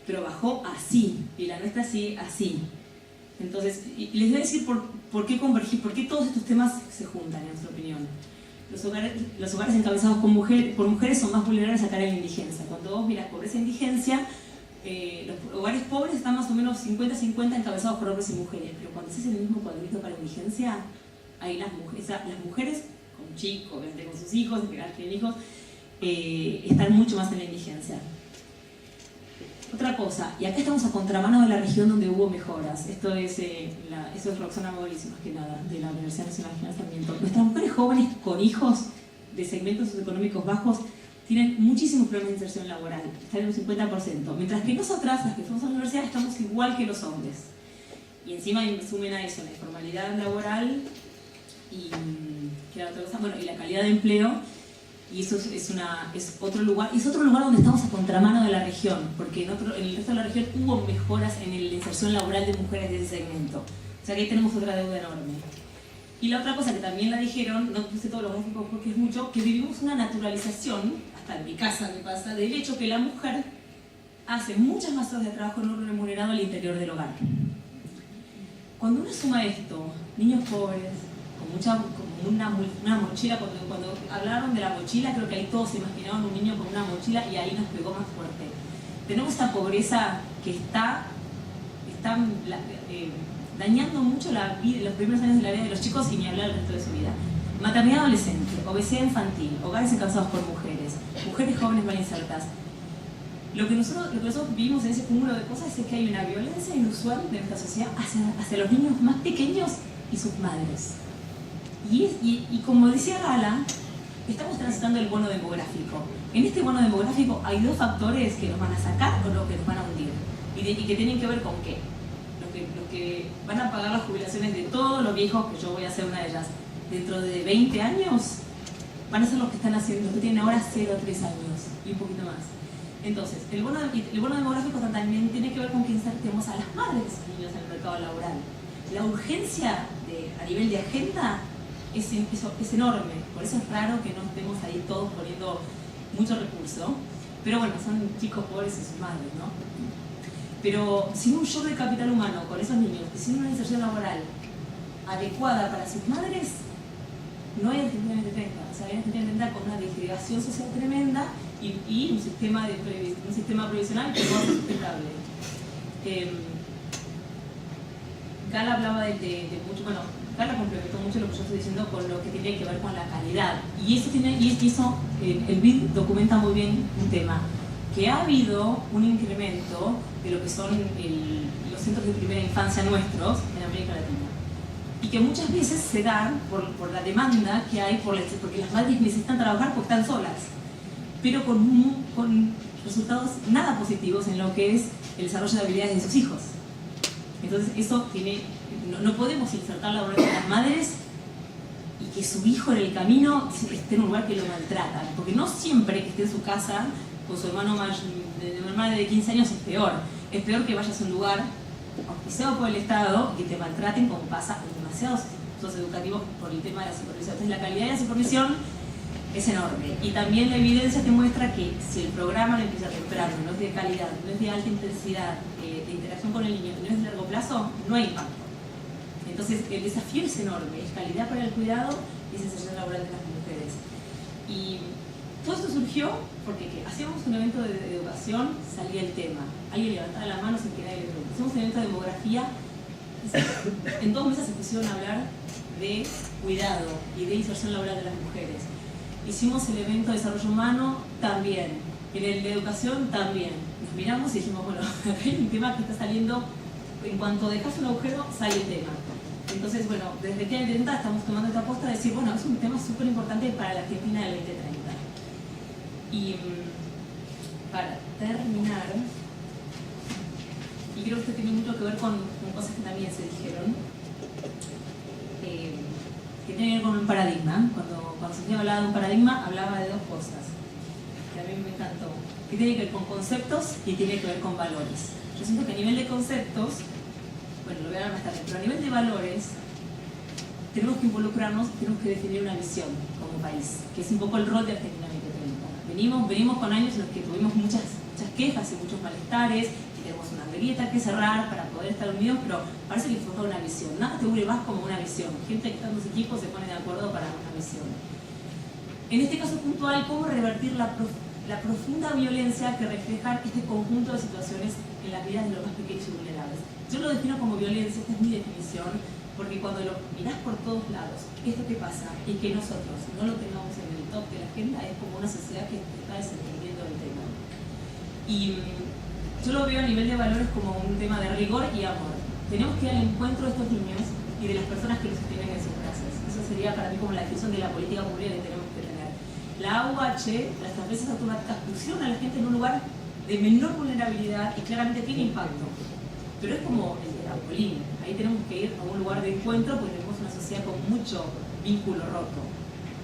Pero bajó así, y la nuestra sigue así. Entonces, y les voy a decir por qué convergir, por qué todos estos temas se juntan, en nuestra opinión. Los hogares encabezados por mujeres son más vulnerables a caer en la indigencia. Cuando vos miras pobreza e indigencia, los hogares pobres están más o menos 50-50 encabezados por hombres y mujeres, pero cuando se hace el mismo cuadrito para la indigencia, ahí las mujeres con chicos, con sus hijos, tienen hijos, están mucho más en la indigencia. Otra cosa, y acá estamos a contramano de la región donde hubo mejoras. Esto es Roxana Mauricio, más que nada, de la Universidad Nacional de Financiamiento. Nuestras mujeres jóvenes con hijos de segmentos socioeconómicos bajos tienen muchísimos problemas de inserción laboral, están en un 50%, mientras que nosotras, las que fuimos a la universidad, estamos igual que los hombres. Y encima sumen a eso la informalidad laboral y, ¿qué era otra cosa? Bueno, y la calidad de empleo. Y eso es otro lugar donde estamos a contramano de la región, porque en el resto de la región hubo mejoras en la inserción laboral de mujeres de ese segmento. O sea que ahí tenemos otra deuda enorme. Y la otra cosa que también la dijeron, no puse todos los gráficos porque es mucho, que vivimos una naturalización, hasta en mi casa me pasa, del hecho que la mujer hace muchas más horas de trabajo no remunerado al interior del hogar. Cuando uno suma esto, niños pobres, como una mochila, cuando hablaron de la mochila, creo que ahí todos se imaginaban un niño con una mochila y ahí nos pegó más fuerte. Tenemos esta pobreza que está dañando mucho los primeros años de la vida de los chicos y ni hablar del resto de su vida. Maternidad adolescente, obesidad infantil, hogares encabezados por mujeres jóvenes mal insertas. Lo que nosotros vivimos en ese cúmulo de cosas es que hay una violencia inusual de nuestra sociedad hacia los niños más pequeños y sus madres. Y como decía Gala, estamos transitando el bono demográfico. En este bono demográfico hay dos factores que nos van a sacar o los que nos van a hundir. Y que tienen que ver con qué. Los que van a pagar las jubilaciones de todos los viejos, que yo voy a ser una de ellas, dentro de 20 años, van a ser los que están haciendo, los que tienen ahora 0 a 3 años y un poquito más. Entonces, el bono demográfico también tiene que ver con que insertemos a las madres y niños en el mercado laboral. La urgencia a nivel de agenda es enorme, por eso es raro que no estemos ahí todos poniendo mucho recurso, pero bueno, son chicos pobres y sus madres, ¿no? Pero sin un shock de capital humano con esos niños y sin una inserción laboral adecuada para sus madres, no hay Argentina en 30, o sea, hay Argentina en 30 con una disgregación social tremenda y un sistema previsional que no es sustentable. Gala hablaba de mucho, bueno, Gala complementó mucho lo que yo estoy diciendo con lo que tiene que ver con la calidad. Y eso el BID documenta muy bien un tema, que ha habido un incremento de lo que son los centros de primera infancia nuestros en América Latina. Y que muchas veces se dan por la demanda que hay, porque las madres necesitan trabajar porque están solas, pero con resultados nada positivos en lo que es el desarrollo de habilidades de sus hijos. Entonces eso no podemos insertar la voluntad de las madres y que su hijo en el camino esté en un lugar que lo maltratan, porque no siempre que esté en su casa con su hermano de 15 años es peor que vayas a un lugar auspiciado por el Estado, que te maltraten como pasa en demasiados institutos educativos por el tema de la supervisión. Entonces la calidad de la supervisión es enorme. Y también la evidencia te muestra que si el programa lo empieza temprano, no es de calidad, no es de alta intensidad, de interacción con el niño, no es de largo plazo, no hay impacto. Entonces el desafío es enorme, es calidad para el cuidado y es inserción laboral de las mujeres. Y todo esto surgió porque hacíamos un evento de educación, salía el tema. Alguien levantaba la mano sin que nadie le pregunte. Hacíamos un evento de demografía, en 2 meses se pusieron a hablar de cuidado y de inserción laboral de las mujeres. Hicimos el evento de desarrollo humano también, en el de educación también. Nos miramos y dijimos, bueno, acá hay un tema que está saliendo, en cuanto dejas un agujero, sale el tema. Entonces, bueno, desde que intenta estamos tomando esta aposta de decir, bueno, es un tema súper importante para la Argentina del 2030. Y para terminar, y creo que esto tiene mucho que ver con cosas que también se dijeron, que tiene que ver con un paradigma. Cuando Sofía hablaba de un paradigma, hablaba de 2 cosas, que a mí me encantó, que tiene que ver con conceptos y tiene que ver con valores. Yo siento que a nivel de conceptos, bueno, lo voy a hablar más tarde, pero a nivel de valores, tenemos que involucrarnos, tenemos que definir una visión como país, que es un poco el rol de Argentina 2030. Venimos con años en los que tuvimos muchas quejas y muchos malestares, y tenemos una grieta que cerrar para poder estar unidos, pero parece que falta una visión. Nada te une más como una visión. Gente que está en los equipos se pone de acuerdo para una visión. En este caso puntual, cómo revertir la profunda violencia que refleja este conjunto de situaciones en las vidas de los más pequeños y vulnerables. Yo lo defino como violencia, esta es mi definición, porque cuando lo mirás por todos lados, esto que pasa y que nosotros no lo tengamos en el top de la agenda es como una sociedad que está desentendiendo el tema. Y yo lo veo a nivel de valores como un tema de rigor y amor. Tenemos que ir al encuentro de estos niños y de las personas que los sostienen en sus brazos. Eso sería para mí como la definición de la política pública que tenemos que tener. La AUH, las transferencias automáticas, pusieron a la gente en un lugar de menor vulnerabilidad y claramente tiene impacto. Pero es como el trampolín. Ahí tenemos que ir a un lugar de encuentro porque tenemos una sociedad con mucho vínculo roto.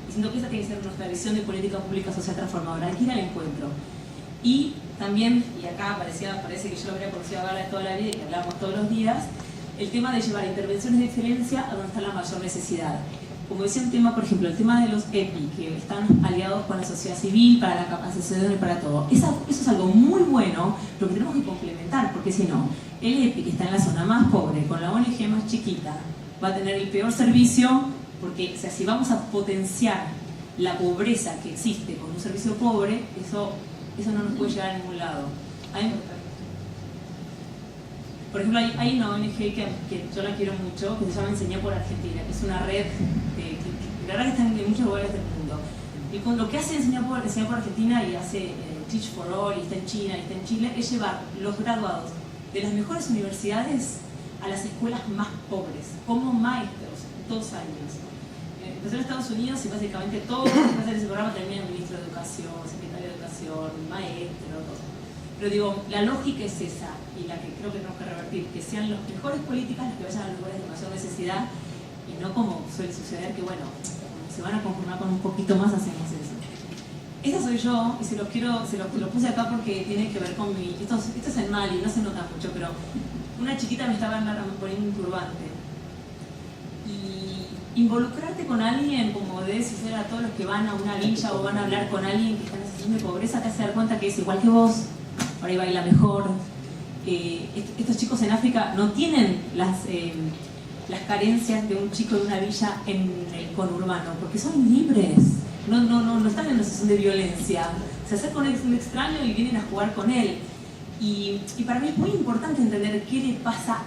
Y siento que esa tiene que ser nuestra visión de política pública social transformadora, hay que ir al encuentro. Y también, y acá parece que yo lo habría conocido a Gala toda la vida y que hablamos todos los días, el tema de llevar intervenciones de excelencia a donde está la mayor necesidad. Como decía un tema, por ejemplo, el tema de los EPI, que están aliados con la sociedad civil para la capacitación y para todo. Eso es algo muy bueno, lo que tenemos que complementar, porque si no, el EPI, que está en la zona más pobre, con la ONG más chiquita, va a tener el peor servicio, porque o sea, si vamos a potenciar la pobreza que existe con un servicio pobre, eso no nos puede llevar a ningún lado. Por ejemplo, hay una ONG que yo la quiero mucho, que se llama Enseñar por Argentina, que es una red que la verdad que está en muchos lugares del mundo. Y con lo que hace Enseñar por Argentina y hace Teach for All, y está en China, y está en Chile, es llevar los graduados de las mejores universidades a las escuelas más pobres, como maestros, 2 años. Empezó en Estados Unidos y básicamente todos los que hacen ese programa terminan ministro de Educación, secretario de Educación, maestro, todo. Pero digo, la lógica es esa, y la que creo que tenemos que revertir, que sean las mejores políticas las que vayan a los lugares de mayor necesidad, y no como suele suceder que, bueno, se van a conformar con un poquito más, hacemos eso. Esta soy yo, y se lo puse acá porque tiene que ver con mi... Esto es en Mali, no se nota mucho, pero una chiquita me estaba poniendo un turbante. Y involucrarte con alguien, como debe suceder a todos los que van a una villa o van a hablar con alguien que está en situación de pobreza, te hace dar cuenta que es igual que vos, por ahí baila mejor. Estos chicos en África no tienen las carencias de un chico de una villa en el conurbano, porque son libres, no están en una situación de violencia, se acercan a un extraño y vienen a jugar con él. Y para mí es muy importante entender qué le pasa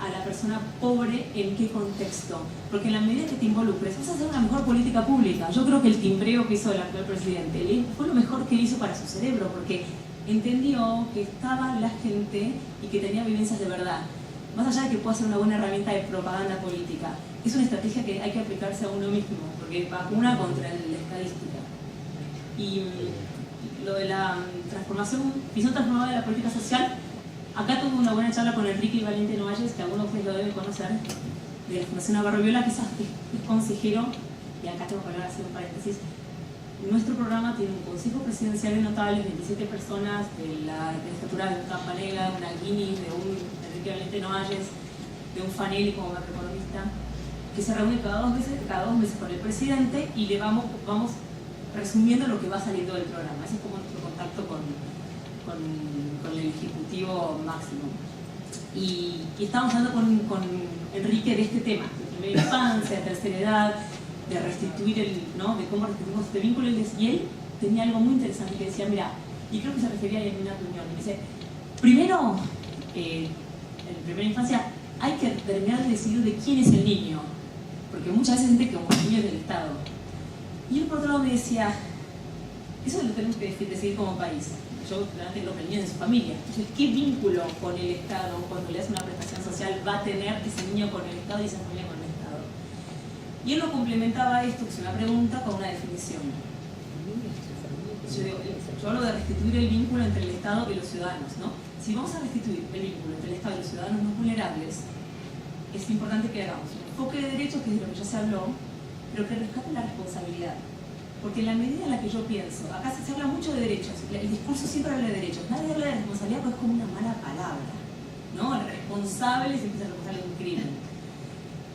a la persona pobre en qué contexto, porque en la medida que te involucres vas a hacer una mejor política pública. Yo creo que el timbreo que hizo el actual presidente fue lo mejor que hizo para su cerebro, porque entendió que estaba la gente y que tenía vivencias de verdad. Más allá de que pueda ser una buena herramienta de propaganda política, es una estrategia que hay que aplicarse a uno mismo, porque vacuna contra la estadística. Y lo de la visión transformadora de la política social, acá tuve una buena charla con Enrique Valente Novalles, que algunos de ustedes lo deben conocer, de la Fundación Navarro Viola, que es consejero, y acá tengo que hablar, hacer un paréntesis, nuestro programa tiene un consejo presidencial de notables, 27 personas de la estatura de un Campanella, de un Alguini, de un Enrique Valentino Ayes, de un Fanelli como macroeconomista, que se reúne cada dos meses con el presidente y le vamos resumiendo lo que va saliendo del programa. Ese es como nuestro contacto con el ejecutivo máximo. Y estábamos hablando con Enrique de este tema, de primera infancia, tercera edad, de restituir ¿no? de cómo restituimos este vínculo. Y él tenía algo muy interesante que decía, mira, y creo que se refería en una reunión, y dice, primero, en primera infancia, hay que terminar de decidir de quién es el niño, porque muchas veces se siente como el niño del Estado. Y él por otro lado me decía, eso lo tenemos que decidir como país. Yo realmente lo que el niño es de su familia. Entonces, ¿qué vínculo con el Estado, cuando le das una prestación social, va a tener ese niño con el Estado y esa familia con el Estado? Y él lo complementaba esto, que es una pregunta, con una definición. Yo hablo de restituir el vínculo entre el Estado y los ciudadanos, ¿no? Si vamos a restituir el vínculo entre el Estado y los ciudadanos más vulnerables, es importante que hagamos un enfoque de derechos, que es de lo que ya se habló, pero que rescate la responsabilidad. Porque en la medida en la que yo pienso, acá se habla mucho de derechos, el discurso siempre habla de derechos, nadie habla de responsabilidad porque es como una mala palabra, ¿no? El responsable se empieza a responsable de un crimen.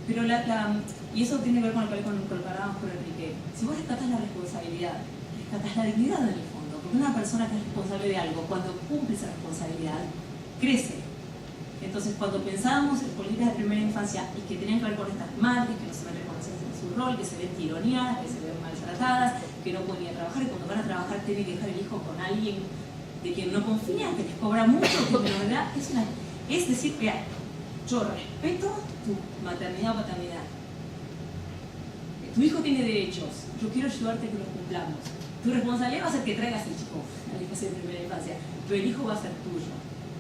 Pero y eso tiene que ver con lo que hablábamos con Enrique. Si vos rescatas la responsabilidad, rescatas la dignidad en el fondo, porque una persona que es responsable de algo, cuando cumple esa responsabilidad, crece. Entonces, cuando pensábamos en políticas de primera infancia y que tenían que ver con estas madres que no se ven reconocidas en su rol, que se ven tironeadas, que se ven maltratadas, que no pueden ir a trabajar, y cuando van a trabajar tienen que dejar el hijo con alguien de quien no confían, que les cobra mucho, que la verdad es decir, mira, yo respeto tu maternidad o paternidad. Tu hijo tiene derechos, yo quiero ayudarte a que los cumplamos. Tu responsabilidad va a ser que traigas el chico a la infancia de primera infancia, pero el hijo va a ser tuyo.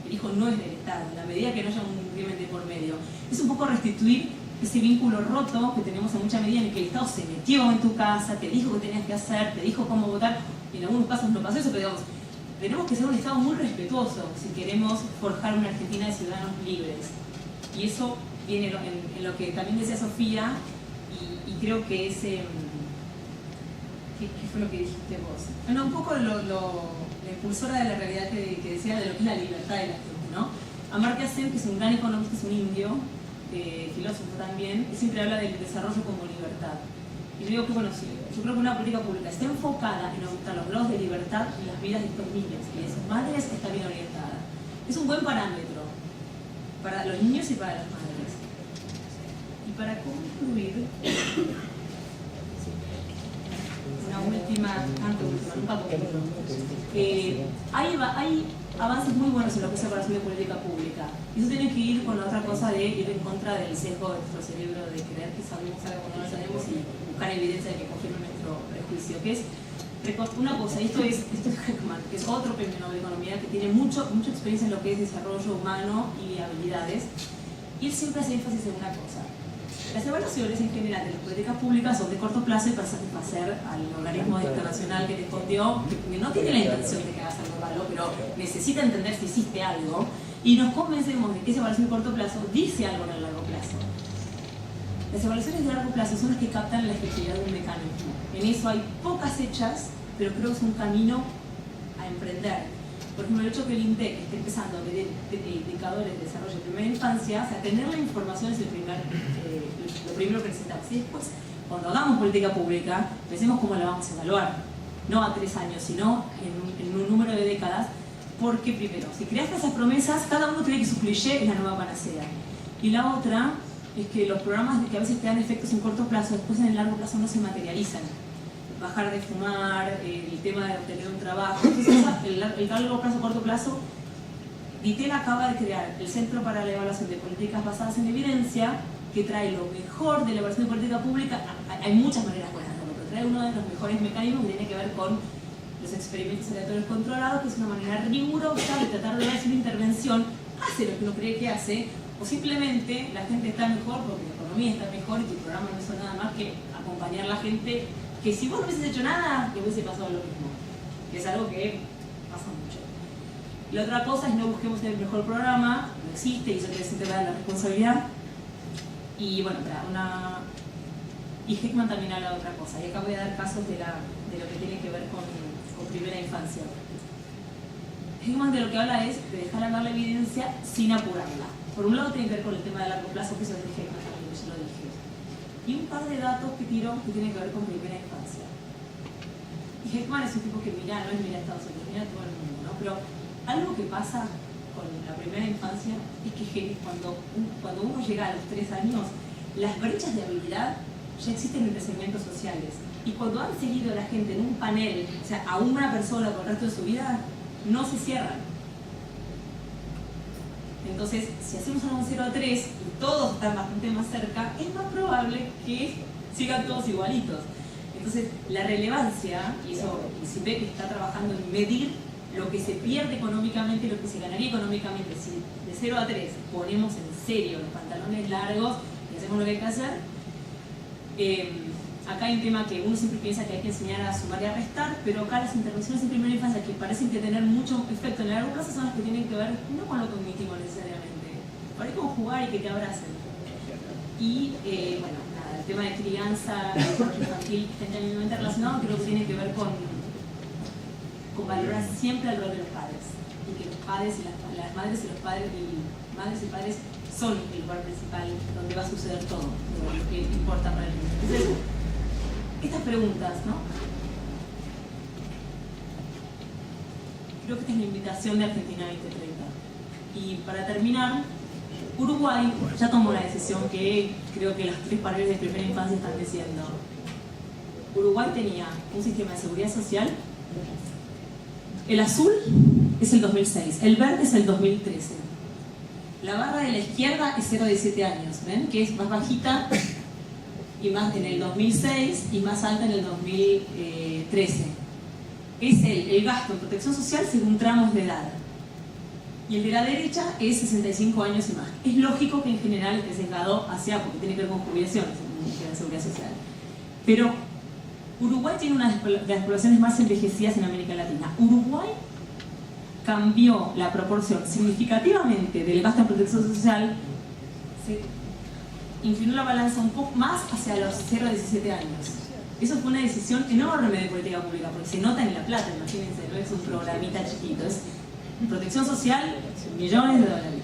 El hijo no es del Estado, en la medida que no haya un crimen de por medio. Es un poco restituir ese vínculo roto que tenemos en mucha medida en el que el Estado se metió en tu casa, te dijo qué tenías que hacer, te dijo cómo votar, y en algunos casos no pasó eso, pero digamos, tenemos que ser un Estado muy respetuoso si queremos forjar una Argentina de ciudadanos libres. Y eso viene en lo que también decía Sofía, y creo que ese... ¿Qué fue lo que dijiste vos? Bueno, un poco la impulsora de la realidad que decía de lo que es la libertad de la gente, ¿no? Amartya Sen, que es un gran economista, es un indio, filósofo también, y siempre habla del desarrollo como libertad. Y yo digo que, bueno, sí, yo creo que una política pública está enfocada en aumentar los grados de libertad en las vidas de estos niños y de sus madres, está bien orientada. Es un buen parámetro para los niños y para las madres. Y para concluir, una última, nunca concluyo. Hay avances muy buenos en lo que es la evaluación de política pública. Y eso tiene que ir con la otra cosa de ir en contra del sesgo de nuestro cerebro, de creer que sabemos algo cuando no lo sabemos y buscar evidencia de que confirme nuestro prejuicio. Que es una cosa, esto es Heckman, que es otro premio Nobel de Economía que tiene mucha experiencia en lo que es desarrollo humano y habilidades. Y él siempre hace énfasis en una cosa. Las evaluaciones en general de las políticas públicas son de corto plazo y para satisfacer al organismo internacional que te escondió, que no tiene la intención de que hagas algo malo, pero necesita entender si hiciste algo, y nos convencemos de que esa evaluación de corto plazo dice algo en el largo plazo. Las evaluaciones de largo plazo son las que captan la efectividad de un mecanismo. En eso hay pocas hechas, pero creo que es un camino a emprender. Por ejemplo, el hecho que el INDEC esté empezando a ver indicadores de desarrollo de primera infancia, o sea, tener la información es lo primero que necesitamos. Y después, cuando hagamos política pública, pensemos cómo la vamos a evaluar. No a 3 años, sino en un número de décadas. Porque primero, si creaste esas promesas, cada uno cree que su cliché es la nueva panacea. Y la otra es que los programas que a veces te dan efectos en corto plazo, después en el largo plazo no se materializan. Bajar de fumar, el tema de obtener un trabajo. Entonces, el largo plazo, corto plazo, Vitel acaba de crear el Centro para la Evaluación de Políticas Basadas en Evidencia, que trae lo mejor de la evaluación de política pública. Hay muchas maneras buenas de hacerlo, pero trae uno de los mejores mecanismos que tiene que ver con los experimentos aleatorios controlados, que es una manera rigurosa de tratar de dar una intervención, hace lo que uno cree que hace, o simplemente la gente está mejor porque la economía está mejor y tu programa no hizo nada más que acompañar a la gente, que si vos no hubieses hecho nada, le hubiese pasado lo mismo. Que es algo que pasa mucho. La otra cosa es no busquemos el mejor programa, no existe y eso quiere decir la responsabilidad. Y bueno, para Y Heckman también habla de otra cosa. Y acá voy a dar casos de lo que tiene que ver con primera infancia. Heckman de lo que habla es de dejar andar la evidencia sin apurarla. Por un lado tiene que ver con el tema de largo plazo, que eso es de Heckman también, yo lo dije. Y un par de datos que tiro que tienen que ver con primera infancia. Y Heckman es un tipo que mira, no es mira a Estados Unidos, mira a todo el mundo, ¿no? Pero algo que pasa con la primera infancia es que cuando uno llega a los 3 años, las brechas de habilidad ya existen entre segmentos sociales. Y cuando han seguido a la gente en un panel, o sea, a una persona por el resto de su vida, no se cierran. Entonces, si hacemos algo 0 a 3 y todos están bastante más cerca, es más probable que sigan todos igualitos. Entonces, la relevancia, y eso el CIPEC está trabajando en medir lo que se pierde económicamente, lo que se ganaría económicamente, si de 0 a 3 ponemos en serio los pantalones largos y hacemos lo que hay que hacer. Acá hay un tema que uno siempre piensa que hay que enseñar a sumar y a restar, pero acá las intervenciones en primera infancia que parecen que tener mucho efecto en el largo plazo son las que tienen que ver no con lo cognitivo necesariamente, por ahí con jugar y que te abracen. Y bueno, nada, el tema de crianza infantil que está íntimamente relacionado creo que tiene que ver con valorar siempre el rol de los padres y que los padres y las madres y los padres madres y padres son el lugar principal donde va a suceder todo, lo que importa para el niño. Entonces, estas preguntas, ¿no? Creo que esta es la invitación de Argentina 2030. Y para terminar, Uruguay ya tomó la decisión que creo que las 3 paneles de primera infancia están diciendo. Uruguay tenía un sistema de seguridad social. El azul es el 2006, el verde es el 2013. La barra de la izquierda es 0 a 17 años, ¿ven? Que es más bajita y más en el 2006 y más alta en el 2013. Es el gasto en protección social según tramos de edad. Y el de la derecha es 65 años y más. Es lógico que en general esté sesgado hacia, porque tiene que ver con jubilaciones en la seguridad social. Pero Uruguay tiene una de las poblaciones más envejecidas en América Latina. Uruguay cambió la proporción significativamente del gasto en protección social, se inclinó la balanza un poco más hacia los 0 a 17 años. Eso fue una decisión enorme de política pública, porque se nota en La Plata, imagínense, no es un programita chiquito, es protección social, millones de dólares.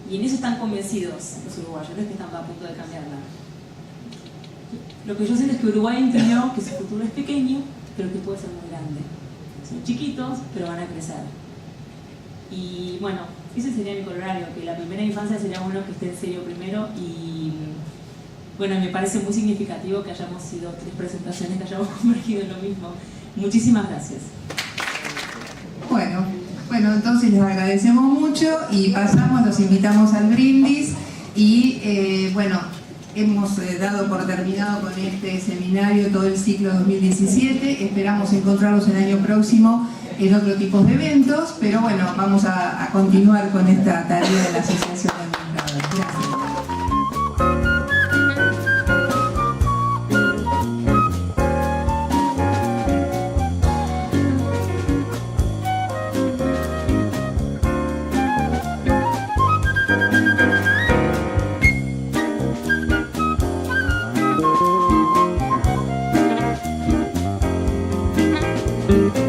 Y en eso están convencidos los uruguayos, no es que están a punto de cambiarla. Lo que yo siento es que Uruguay entendió que su futuro es pequeño, pero que puede ser muy grande. Son chiquitos, pero van a crecer. Y bueno, ese sería mi corolario, que la primera infancia sería bueno que esté en serio primero y bueno, me parece muy significativo que hayamos sido 3 presentaciones, que hayamos convergido en lo mismo. Muchísimas gracias. Bueno, entonces les agradecemos mucho y pasamos, los invitamos al brindis y bueno, hemos dado por terminado con este seminario todo el ciclo 2017, esperamos encontrarlos el año próximo en otro tipo de eventos, pero bueno, vamos a continuar con esta tarea de la Asociación de Administradores. Gracias. Thank you.